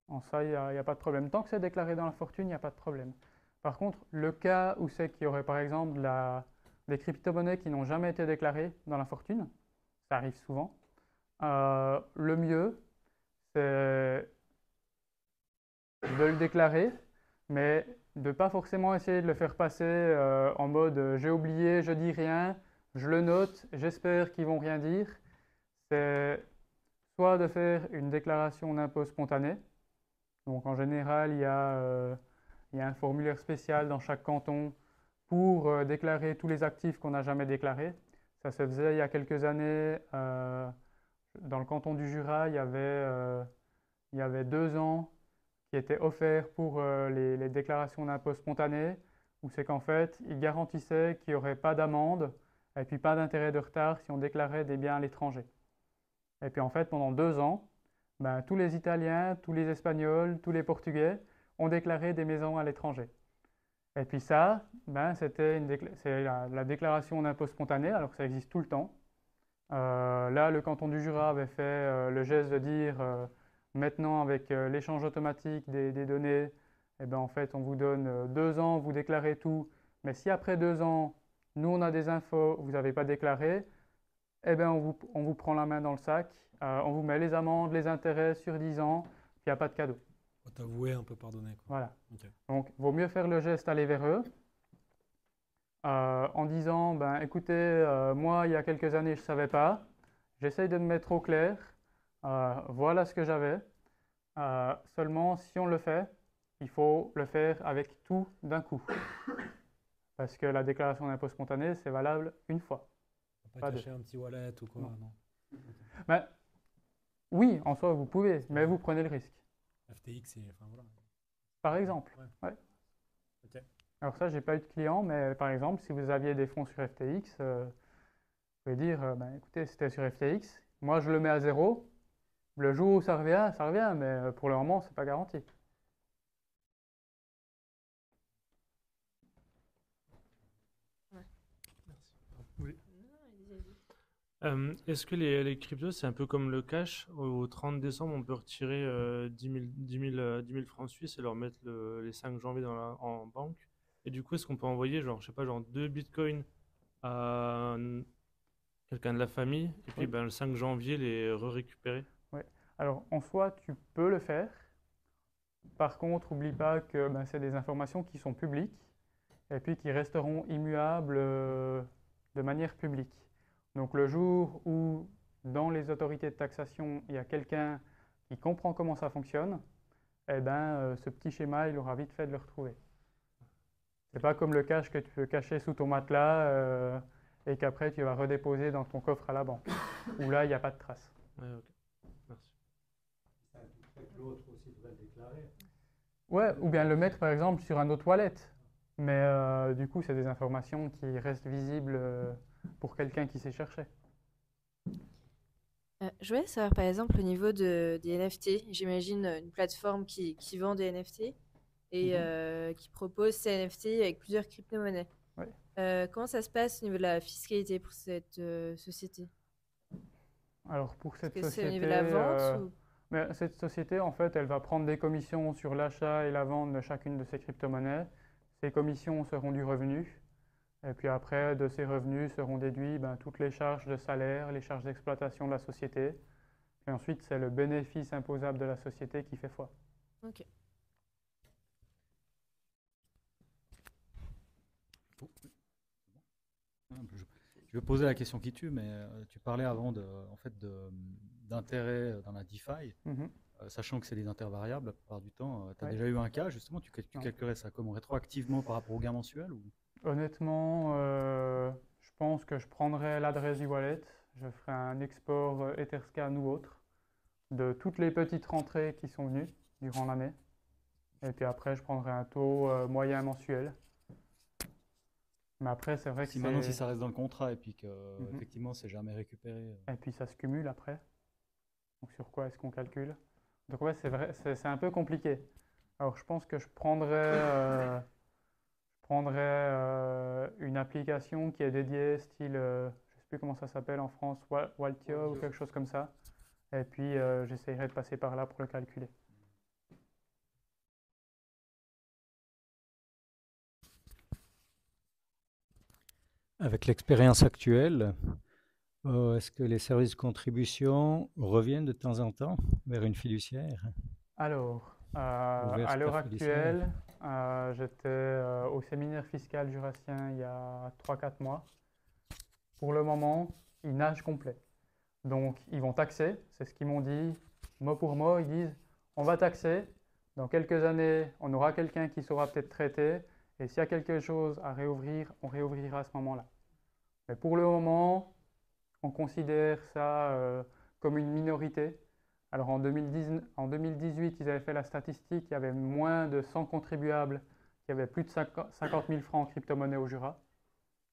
En ça, il n'y a pas de problème. Tant que c'est déclaré dans la fortune, il n'y a pas de problème. Par contre, le cas où c'est qu'il y aurait par exemple des crypto-monnaies qui n'ont jamais été déclarées dans la fortune, ça arrive souvent, le mieux, c'est de le déclarer, mais de ne pas forcément essayer de le faire passer en mode j'ai oublié, je dis rien, je le note, j'espère qu'ils vont rien dire. C'est soit de faire une déclaration d'impôt spontanée. Donc en général, il y a un formulaire spécial dans chaque canton pour déclarer tous les actifs qu'on n'a jamais déclarés. Ça se faisait il y a quelques années. Dans le canton du Jura, il y avait 2 ans qui étaient offerts pour les déclarations d'impôt spontanées, où c'est qu'en fait, ils garantissaient qu'il n'y aurait pas d'amende et puis pas d'intérêt de retard si on déclarait des biens à l'étranger. Et puis en fait, pendant 2 ans, ben, tous les Italiens, tous les Espagnols, tous les Portugais ont déclaré des maisons à l'étranger. Et puis ça, ben, c'est la déclaration d'impôt spontané, alors que ça existe tout le temps. Là, le canton du Jura avait fait le geste de dire maintenant, avec l'échange automatique des données, eh ben, en fait, on vous donne 2 ans, vous déclarez tout. Mais si après 2 ans, nous, on a des infos, vous n'avez pas déclaré, eh ben, on vous prend la main dans le sac, on vous met les amendes, les intérêts sur 10 ans, puis il n'y a pas de cadeau. Faut t'avouer, un peu pardonner, quoi. Voilà. Ok. Donc, vaut mieux faire le geste, aller vers eux, en disant, ben, écoutez, moi, il y a quelques années, je ne savais pas, j'essaye de me mettre au clair, voilà ce que j'avais. Seulement, si on le fait, il faut le faire avec tout d'un coup. Parce que la déclaration d'impôt spontané, c'est valable une fois. Faut Pas pas deux. cacher un petit wallet ou quoi, Non. non. Ben, oui, en soi, vous pouvez, mais vous prenez le risque. FTX, enfin voilà. Par exemple. Ouais. Ouais. Ok. Alors ça, j'ai pas eu de client, mais par exemple, si vous aviez des fonds sur FTX, vous pouvez dire, ben, écoutez, c'était sur FTX, moi je le mets à 0. Le jour où ça revient, mais pour le moment, c'est pas garanti. Est-ce que les cryptos, c'est un peu comme le cash? Au 30 décembre, on peut retirer 10 000 francs suisses et leur mettre les 5 janvier en banque. Et du coup, est-ce qu'on peut envoyer, genre, je sais pas, genre 2 bitcoins à quelqu'un de la famille et puis Oui. ben, le 5 janvier, les récupérer? Alors, en soi, tu peux le faire. Par contre, n'oublie pas que ben, c'est des informations qui sont publiques et puis qui resteront immuables de manière publique. Donc, le jour où, dans les autorités de taxation, il y a quelqu'un qui comprend comment ça fonctionne, eh ben, ce petit schéma, il aura vite fait de le retrouver. C'est pas comme le cash que tu peux cacher sous ton matelas et qu'après tu vas redéposer dans ton coffre à la banque, où là, il n'y a pas de trace. Ouais, ok. Merci. Ça impliquerait que l'autre aussi devrait le déclarer. Ouais, ou bien le mettre par exemple sur un autre wallet. Mais du coup, c'est des informations qui restent visibles pour quelqu'un qui sait chercher. Je voulais savoir, par exemple, au niveau des NFT, j'imagine une plateforme qui vend des NFT et qui propose ces NFT avec plusieurs crypto-monnaies. Ouais. Comment ça se passe au niveau de la fiscalité pour cette société? Alors pour cette Est-ce que c'est au société, niveau de la vente ou... mais cette société, en fait, elle va prendre des commissions sur l'achat et la vente de chacune de ces crypto-monnaies. Ces commissions seront du revenu. Et puis après, de ces revenus seront déduits ben, toutes les charges de salaire, les charges d'exploitation de la société. Et ensuite, c'est le bénéfice imposable de la société qui fait foi. Ok. Je vais poser la question qui tue, mais tu parlais avant en fait d'intérêt dans la DeFi, Mhm. Sachant que c'est des intervariables la plupart du temps. Tu as Ouais. déjà eu un cas, justement, tu Non. calculerais ça comment? Rétroactivement par rapport au gain mensuel ou... Honnêtement, je pense que je prendrai l'adresse du wallet, je ferai un export Etherscan ou autre de toutes les petites rentrées qui sont venues durant l'année. Et puis après, je prendrai un taux moyen mensuel. Mais après, c'est vrai que Si maintenant, c'est... si ça reste dans le contrat et puis que Mhm. effectivement, c'est jamais récupéré. Et puis ça se cumule après. Donc sur quoi est-ce qu'on calcule? Donc ouais, c'est vrai, c'est un peu compliqué. Alors je pense que je prendrais une application qui est dédiée, style, je ne sais plus comment ça s'appelle en France, Waltio ou quelque chose comme ça. Et puis j'essayerai de passer par là pour le calculer. Avec l'expérience actuelle, est-ce que les services de contribution reviennent de temps en temps vers une fiduciaire? Alors, Ouvert à l'heure super fiduciaire. actuelle, j'étais au séminaire fiscal jurassien il y a 3-4 mois. Pour le moment, ils nagent complet. Donc, ils vont taxer, c'est ce qu'ils m'ont dit, mot pour mot, ils disent, on va taxer, dans quelques années, on aura quelqu'un qui saura peut-être traiter, et s'il y a quelque chose à réouvrir, on réouvrira à ce moment-là. Mais pour le moment, on considère ça comme une minorité. Alors en 2018, ils avaient fait la statistique, il y avait moins de 100 contribuables qui avaient plus de 50 000 francs en crypto-monnaie au Jura,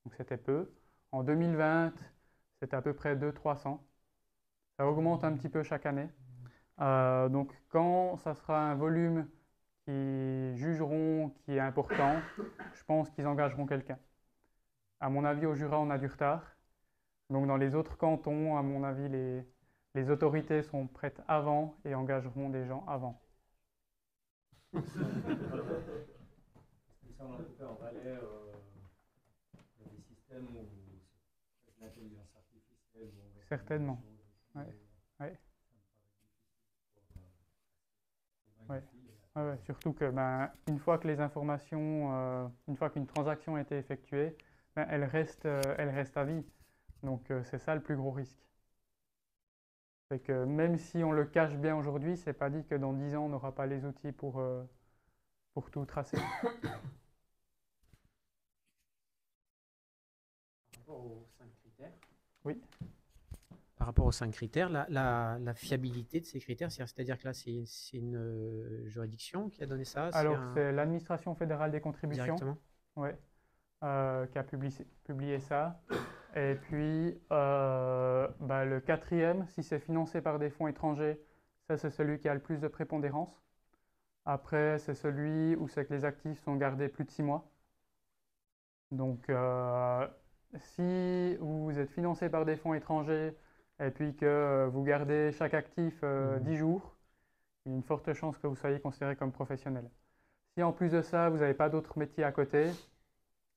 donc c'était peu. En 2020, c'était à peu près 200-300. Ça augmente un petit peu chaque année. Donc quand ça sera un volume qui jugeront qui est important, je pense qu'ils engageront quelqu'un. À mon avis, au Jura, on a du retard. Donc dans les autres cantons, à mon avis, les autorités sont prêtes avant et engageront des gens avant. Ça, on a fait en Valais, il y a des systèmes où c'est l'intelligence artificielle. Certainement. Ouais. Ouais. Ouais. Ouais, surtout que une fois que les informations, une fois qu'une transaction a été effectuée, elle reste à vie. Donc c'est ça le plus gros risque. C'est que même si on le cache bien aujourd'hui, c'est pas dit que dans 10 ans on n'aura pas les outils pour tout tracer. Par rapport aux 5 critères. Oui. Par rapport aux 5 critères, la fiabilité de ces critères, c'est-à-dire que là, c'est une juridiction qui a donné ça? Alors, c'est l'administration fédérale des contributions. Directement? Ouais, qui a publié ça. Et puis, le quatrième, si c'est financé par des fonds étrangers, ça c'est celui qui a le plus de prépondérance. Après, c'est celui où c'est que les actifs sont gardés plus de 6 mois. Donc, si vous êtes financé par des fonds étrangers et puis que vous gardez chaque actif 10 jours, il y a une forte chance que vous soyez considéré comme professionnel. Si en plus de ça, vous n'avez pas d'autres métiers à côté,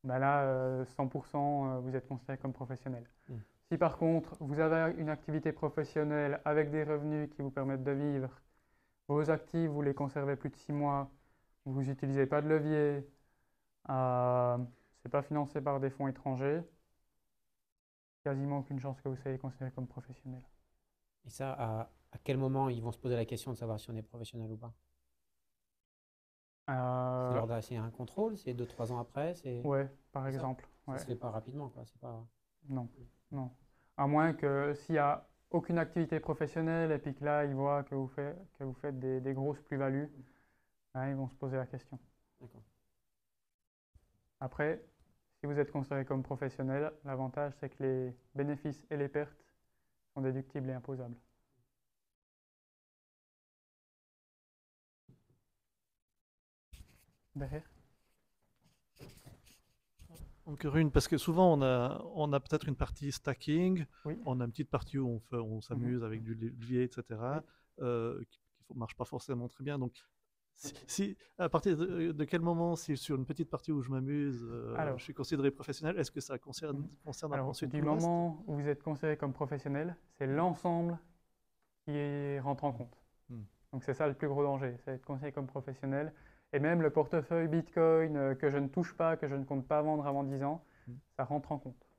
là, 100% vous êtes considéré comme professionnel. Si par contre, vous avez une activité professionnelle avec des revenus qui vous permettent de vivre, vos actifs, vous les conservez plus de 6 mois, vous n'utilisez pas de levier, ce n'est pas financé par des fonds étrangers, quasiment aucune chance que vous soyez considéré comme professionnel. Et ça, à quel moment ils vont se poser la question de savoir si on est professionnel ou pas? C'est un contrôle, c'est 2-3 ans après, ouais, par exemple. Ça Ouais. se fait pas rapidement, quoi. C'est pas... Non, non. À moins que s'il n'y a aucune activité professionnelle et puis que là, ils voient que vous faites des grosses plus-values, ils vont se poser la question. D'accord. Après, si vous êtes considéré comme professionnel, l'avantage, c'est que les bénéfices et les pertes sont déductibles et imposables. Derrière? Donc Rune, parce que souvent on a peut-être une partie stacking, Oui. on a une petite partie où on s'amuse avec du levier, etc., qui ne marche pas forcément très bien. Donc à partir de quel moment, si sur une petite partie où je m'amuse, je suis considéré professionnel, est-ce que ça concerne Alors, ensuite du tout le reste? moment où vous êtes considéré comme professionnel, c'est l'ensemble qui rentre en compte. Donc c'est ça le plus gros danger, c'est être considéré comme professionnel. Et même le portefeuille Bitcoin que je ne touche pas, que je ne compte pas vendre avant 10 ans, ça rentre en compte,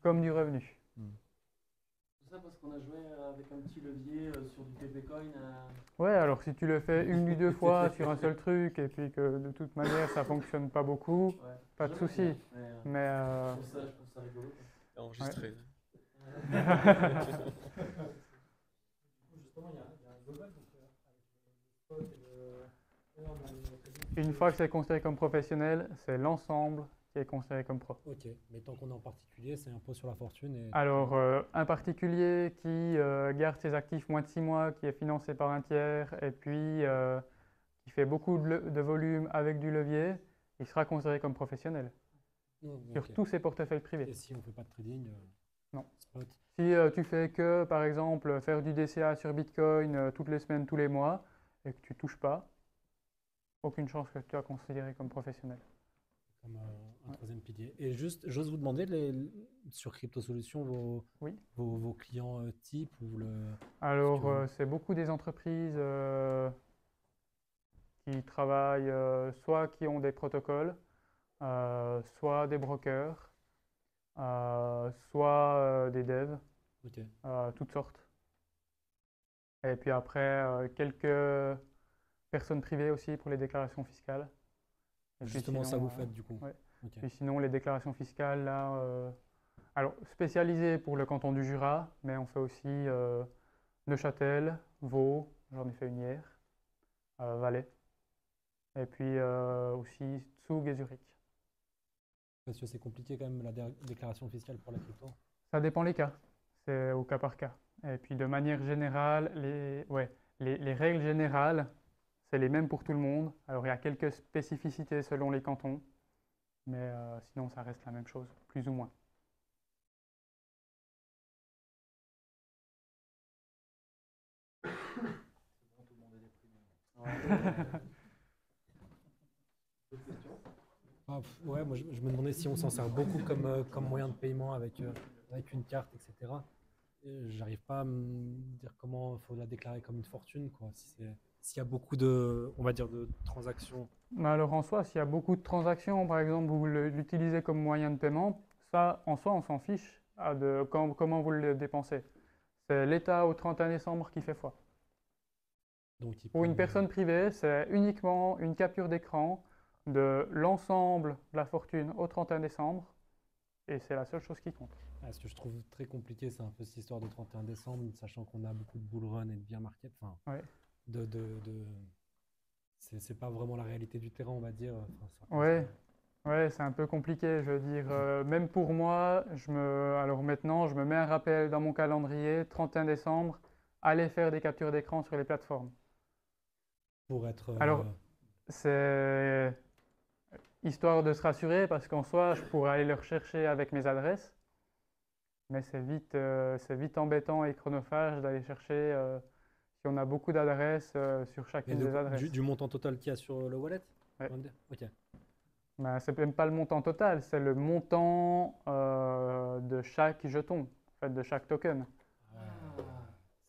comme du revenu. C'est ça parce qu'on a joué avec un petit levier sur du PPCoin. Ouais, alors si tu le fais une ou deux fois sur un seul truc et puis que de toute manière ça fonctionne pas beaucoup, pas de souci. Mais je trouve ça rigolo. Enregistré. Une fois que c'est considéré comme professionnel, c'est l'ensemble qui est considéré comme pro. Ok, mais tant qu'on est en particulier, c'est impôt sur la fortune. Et... Alors, un particulier qui garde ses actifs moins de 6 mois, qui est financé par un tiers et puis qui fait beaucoup de volume avec du levier, il sera considéré comme professionnel sur tous ses portefeuilles privés. Et si on ne fait pas de trading non. Spot. Si tu fais que, par exemple, faire du DCA sur Bitcoin toutes les semaines, tous les mois, et que tu ne touches pas, aucune chance que tu sois considéré comme professionnel. Comme un troisième pilier. Et juste, j'ose vous demander, sur Crypto Solutions, vos clients types ou le... Alors, c'est beaucoup des entreprises qui travaillent, soit qui ont des protocoles, soit des brokers, soit des devs, toutes sortes. Et puis après, quelques personnes privées aussi pour les déclarations fiscales. Et justement, sinon, ça vous faites du coup. Ouais. Okay. Et sinon, les déclarations fiscales, là, alors spécialisées pour le canton du Jura, mais on fait aussi Neuchâtel, Vaud, j'en ai fait une hier, Valais, et puis aussi Zug et Zurich. Parce que c'est compliqué quand même la déclaration fiscale pour la crypto. Ça dépend les cas, c'est au cas par cas. Et puis de manière générale, les règles générales, c'est les mêmes pour tout le monde. Alors, il y a quelques spécificités selon les cantons, mais sinon, ça reste la même chose, plus ou moins. Ouais, moi je me demandais si on s'en sert beaucoup comme moyen de paiement avec une carte, etc. J'arrive pas à me dire comment il faut la déclarer comme une fortune, quoi. S'il y a beaucoup on va dire, de transactions. Mais alors en soi, s'il y a beaucoup de transactions, par exemple, vous l'utilisez comme moyen de paiement, ça, en soi, on s'en fiche comment vous le dépensez. C'est l'État au 31 décembre qui fait foi. Donc, Pour une personne privée, c'est uniquement une capture d'écran de l'ensemble de la fortune au 31 décembre, et c'est la seule chose qui compte. Ce que je trouve très compliqué, c'est un peu cette histoire de 31 décembre, sachant qu'on a beaucoup de bull run et de bear market. Enfin, ouais. C'est pas vraiment la réalité du terrain, on va dire. Ouais, c'est un peu compliqué, je veux dire. Même pour moi, alors maintenant, je me mets un rappel dans mon calendrier, 31 décembre, aller faire des captures d'écran sur les plateformes. Pour être... Alors, c'est histoire de se rassurer, parce qu'en soi, je pourrais aller le rechercher avec mes adresses, mais c'est vite embêtant et chronophage d'aller chercher si on a beaucoup d'adresses sur chacune des adresses. Du montant total qu'il y a sur le wallet? Ouais. Ok. Ben, c'est même pas le montant total, c'est le montant de chaque jeton, en fait, de chaque token.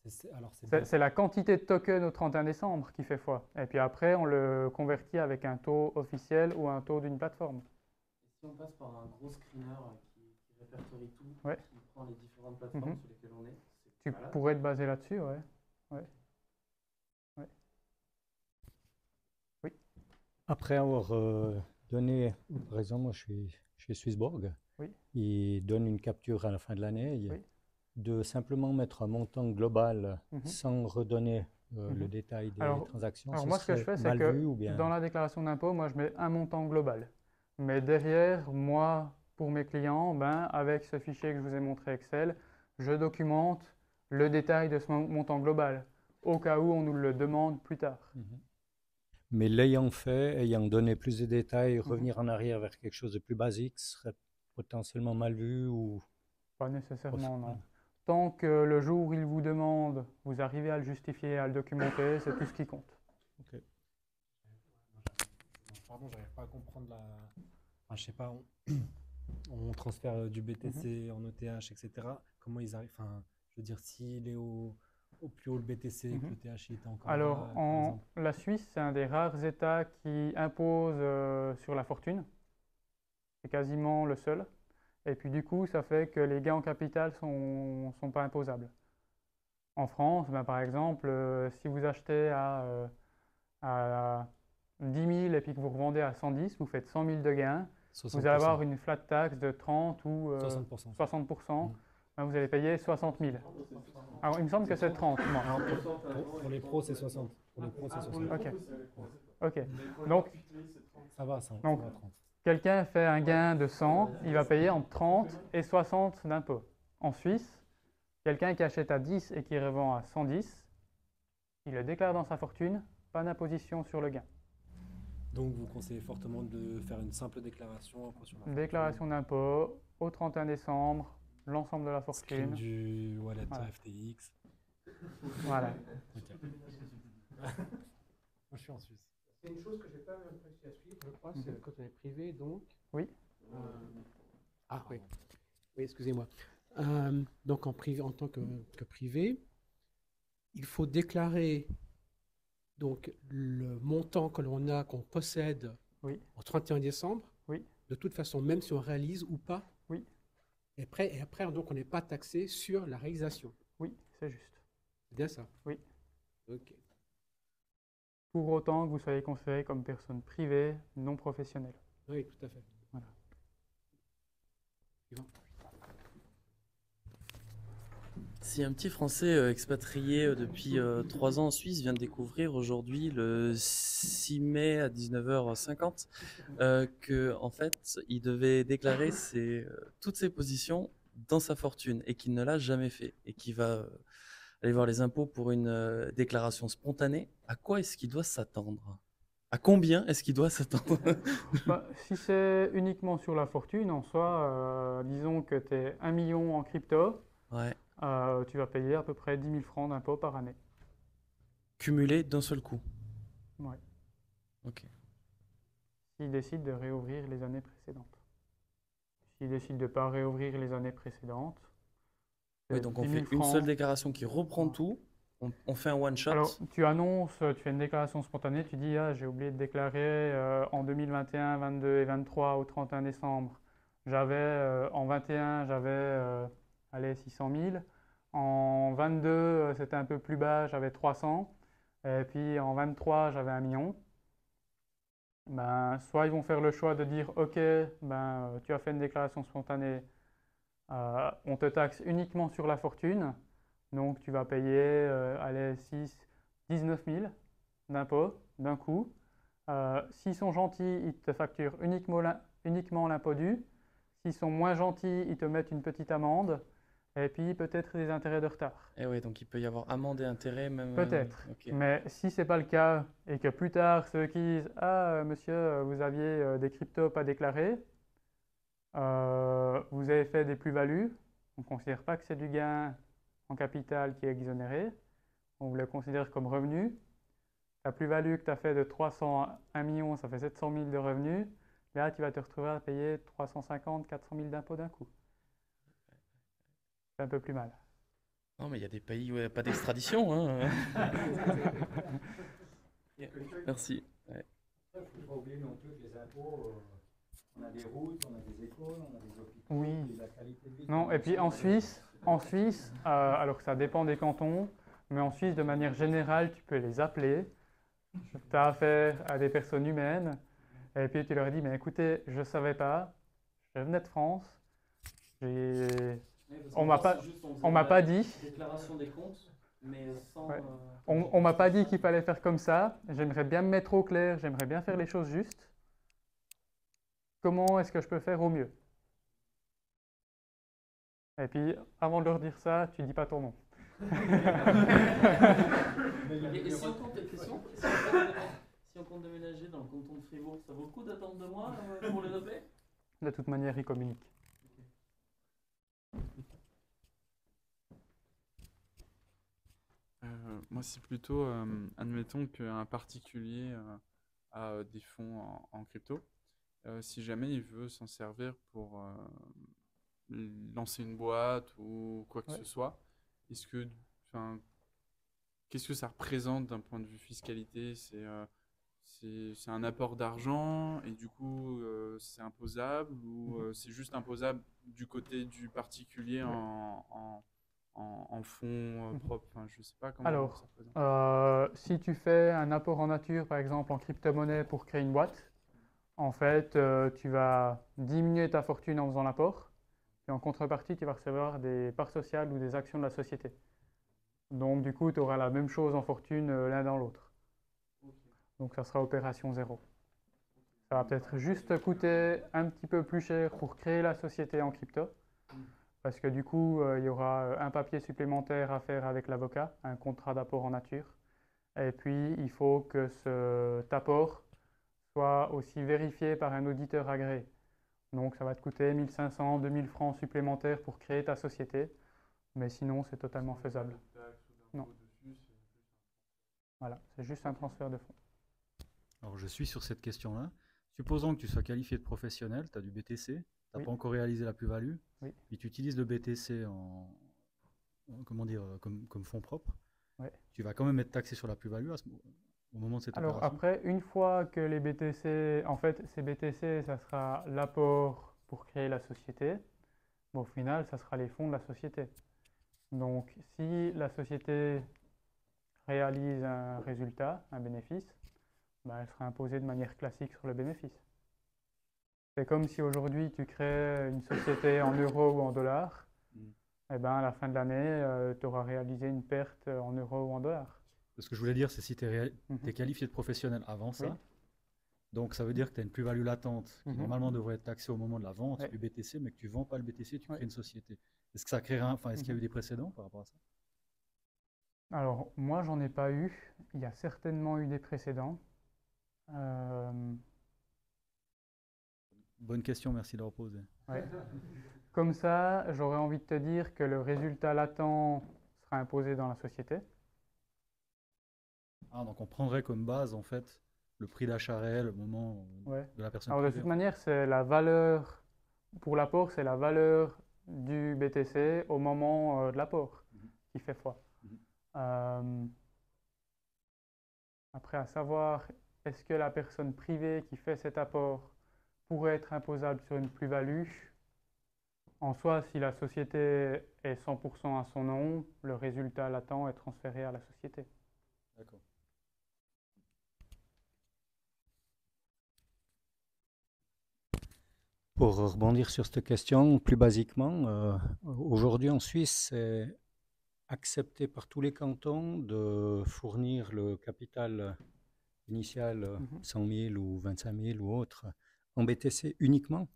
C'est la quantité de tokens au 31 décembre qui fait foi. Et puis après, on le convertit avec un taux officiel ou un taux d'une plateforme. Et si on passe par un gros screener qui répertorie tout, ouais. qui prend les différentes plateformes sur lesquelles on est, tu pourrais te baser là-dessus, ouais. Oui. Après avoir donné, par exemple, moi je suis chez Swissborg, ils donnent une capture à la fin de l'année. De simplement mettre un montant global sans redonner le détail des transactions. Alors moi, ce que je fais, c'est que dans la déclaration d'impôt, moi, je mets un montant global. Mais derrière, moi, pour mes clients, avec ce fichier que je vous ai montré Excel, je documente le détail de ce montant global, au cas où on nous le demande plus tard. Mais l'ayant fait, ayant donné plus de détails, revenir en arrière vers quelque chose de plus basique serait potentiellement mal vu ou... Pas nécessairement, non. Tant que le jour où il vous demande, vous arrivez à le justifier, à le documenter, c'est tout ce qui compte. Ok. Pardon, j'arrive pas à comprendre la... Enfin, je sais pas, on transfère du BTC en ETH, etc. Comment ils arrivent... Enfin, je veux dire, s'il est au plus haut le BTC, que le TH il était encore alors, là, la Suisse, c'est un des rares États qui impose sur la fortune. C'est quasiment le seul. Et puis du coup, ça fait que les gains en capital sont pas imposables. En France, par exemple, si vous achetez à 10 000 et puis que vous revendez à 110, vous faites 100 000 de gains, 60%. Vous allez avoir une flat tax de 30 ou 60%. Vous allez payer 60 000. Alors, il me semble que c'est 30. Moi. Pour les pros, c'est 60. Pour les pros, c'est 60. Ok. Donc, ça va, ça donc, va 30. Quelqu'un fait un gain de 100, il va payer entre 30 et 60 d'impôts. En Suisse, quelqu'un qui achète à 10 et qui revend à 110, il le déclare dans sa fortune, pas d'imposition sur le gain. Donc vous conseillez fortement de faire une simple déclaration sur la déclaration d'impôt au 31 décembre, l'ensemble de la fortune. Screen du wallet FTX. Voilà. Moi je suis en Suisse. C'est une chose que je n'ai pas réussi à suivre, je crois, c'est quand on est privé, donc. Oui. Ah oui. Oui, excusez-moi. Donc en tant que privé, il faut déclarer donc le montant que l'on a, qu'on possède au 31 décembre. Oui. De toute façon, même si on réalise ou pas. Oui. Et après donc on n'est pas taxé sur la réalisation. Oui, c'est juste. C'est bien ça. Oui. Ok. Pour autant que vous soyez considéré comme personne privée, non professionnelle. Oui, tout à fait. Voilà. Si un petit Français expatrié depuis 3 ans en Suisse vient de découvrir aujourd'hui, le 6 mai à 19h50, que en fait, il devait déclarer toutes ses positions dans sa fortune et qu'il ne l'a jamais fait et qu'il va aller voir les impôts pour une déclaration spontanée, à quoi est-ce qu'il doit s'attendre? À combien est-ce qu'il doit s'attendre? Si c'est uniquement sur la fortune, en soi, disons que tu es 1 million en crypto, Ouais. Tu vas payer à peu près 10 000 francs d'impôts par année. Cumulé d'un seul coup. Ouais. Ok. S'ils décident de réouvrir les années précédentes. S'ils décident de ne pas réouvrir les années précédentes, Oui, donc on fait une seule déclaration qui reprend tout. On fait un one-shot. Alors, tu annonces, tu fais une déclaration spontanée, tu dis, ah, j'ai oublié de déclarer en 2021, 22 et 23 au 31 décembre. En 21, j'avais, allez, 600 000. En 22, c'était un peu plus bas, j'avais 300. Et puis en 23, j'avais 1 million. Ben, soit ils vont faire le choix de dire, OK, ben, tu as fait une déclaration spontanée, on te taxe uniquement sur la fortune. Donc, tu vas payer, allez, 19 000 d'impôts d'un coup. S'ils sont gentils, ils te facturent uniquement l'impôt dû. S'ils sont moins gentils, ils te mettent une petite amende. Et puis, peut-être des intérêts de retard. Et oui, donc il peut y avoir amende et intérêt même. Peut-être. Okay. Mais si ce n'est pas le cas et que plus tard, ceux qui disent « Ah, monsieur, vous aviez des cryptos pas déclarés, vous avez fait des plus-values, on ne considère pas que c'est du gain en capital qui est exonéré, on le considère comme revenu. La plus-value que tu as fait de 300 à 1 million, ça fait 700 000 de revenus. Là, tu vas te retrouver à payer 350, 400 000 d'impôts d'un coup. C'est un peu plus mal. Non, mais il y a des pays où il n'y a pas d'extradition. Hein. Merci. Ouais. Il ne faut pas oublier non plus que les impôts, on a des routes, on a des écoles, on a des hôpitaux, oui. La qualité de vie. Non, et puis en Suisse, alors que ça dépend des cantons, mais en Suisse, de manière générale, tu peux les appeler. Tu as affaire à des personnes humaines, et puis tu leur dis, mais écoutez, je ne savais pas, je venais de France, on m'a pas dit. Déclaration des comptes, mais sans. Ouais. On m'a pas dit qu'il fallait faire comme ça. J'aimerais bien me mettre au clair. J'aimerais bien faire les choses justes. Comment est-ce que je peux faire au mieux? Et puis, avant de leur dire ça, tu dis pas ton nom. Et si on compte, si on compte déménager dans le canton de Fribourg, ça vaut le coup d'attendre 2 mois pour les noter? De toute manière, ils communiquent. Moi, c'est plutôt, admettons qu'un particulier a des fonds en crypto. Si jamais il veut s'en servir pour lancer une boîte ou quoi que ce soit, qu'est-ce que ça représente d'un point de vue fiscalité? C'est un apport d'argent et du coup c'est imposable ou c'est juste imposable du côté du particulier en fonds propres? Enfin, je ne sais pas comment Alors, ça représente. Si tu fais un apport en nature, par exemple en crypto-monnaie pour créer une boîte, en fait, tu vas diminuer ta fortune en faisant l'apport et en contrepartie, tu vas recevoir des parts sociales ou des actions de la société. Donc, du coup, tu auras la même chose en fortune l'un dans l'autre. Donc, ça sera opération zéro. Ça va peut-être juste coûter un petit peu plus cher pour créer la société en crypto. Parce que du coup, il y aura un papier supplémentaire à faire avec l'avocat, un contrat d'apport en nature. Et puis, il faut que cet apport soit aussi vérifié par un auditeur agréé. Donc, ça va te coûter 1 500, 2 000 francs supplémentaires pour créer ta société. Mais sinon, c'est totalement faisable. Non. Voilà, c'est juste un transfert de fonds. Alors, je suis sur cette question-là. Supposons que tu sois qualifié de professionnel, tu as du BTC, tu n'as pas encore réalisé la plus-value, puis tu utilises le BTC comme fonds propre. Tu vas quand même être taxé sur la plus-value au moment de cette opération. Alors après, une fois que les BTC, en fait, ces BTC, ça sera l'apport pour créer la société. Bon, au final, ça sera les fonds de la société. Donc, si la société réalise un résultat, un bénéfice, ben, elle sera imposée de manière classique sur le bénéfice. C'est comme si aujourd'hui tu crées une société en euros ou en dollars, et ben à la fin de l'année, tu auras réalisé une perte en euros ou en dollars. Ce que je voulais dire, c'est si tu es qualifié de professionnel avant ça, donc ça veut dire que tu as une plus-value latente qui normalement devrait être taxée au moment de la vente du BTC, mais que tu ne vends pas le BTC, tu crées une société. Est-ce que ça crée est-ce qu'il y a eu des précédents par rapport à ça? Alors, moi, j'en ai pas eu. Il y a certainement eu des précédents. Bonne question, merci de la reposer. Ouais. Comme ça, j'aurais envie de te dire que le résultat latent sera imposé dans la société. Ah, donc on prendrait comme base, en fait, le prix d'achat réel au moment de la personne Alors, de toute manière, c'est la valeur, pour l'apport, c'est la valeur du BTC au moment de l'apport qui fait foi. Après, à savoir, est-ce que la personne privée qui fait cet apport pourrait être imposable sur une plus-value? En soi, si la société est 100% à son nom, le résultat latent est transféré à la société. D'accord. Pour rebondir sur cette question, plus basiquement, aujourd'hui en Suisse, c'est accepté par tous les cantons de fournir le capital initial 100 000 ou 25 000 ou autre en BTC uniquement?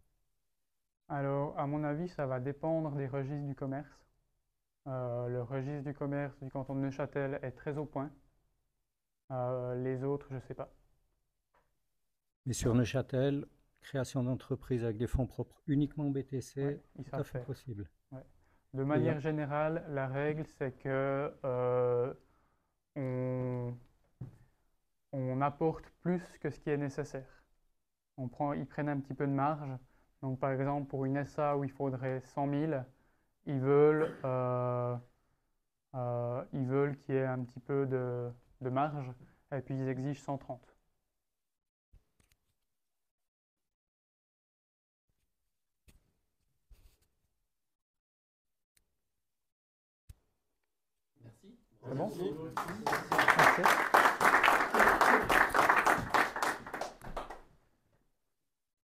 Alors, à mon avis, ça va dépendre des registres du commerce. Le registre du commerce du canton de Neuchâtel est très au point. Les autres, je ne sais pas. Mais sur Neuchâtel, création d'entreprise avec des fonds propres uniquement BTC, tout à fait possible. Ouais. De manière générale, la règle, c'est que on apporte plus que ce qui est nécessaire. Ils prennent un petit peu de marge. Donc, par exemple, pour une SA où il faudrait 100 000, ils veulent qu'il y ait un petit peu de marge, et puis ils exigent 130. Merci. C'est bon? Merci.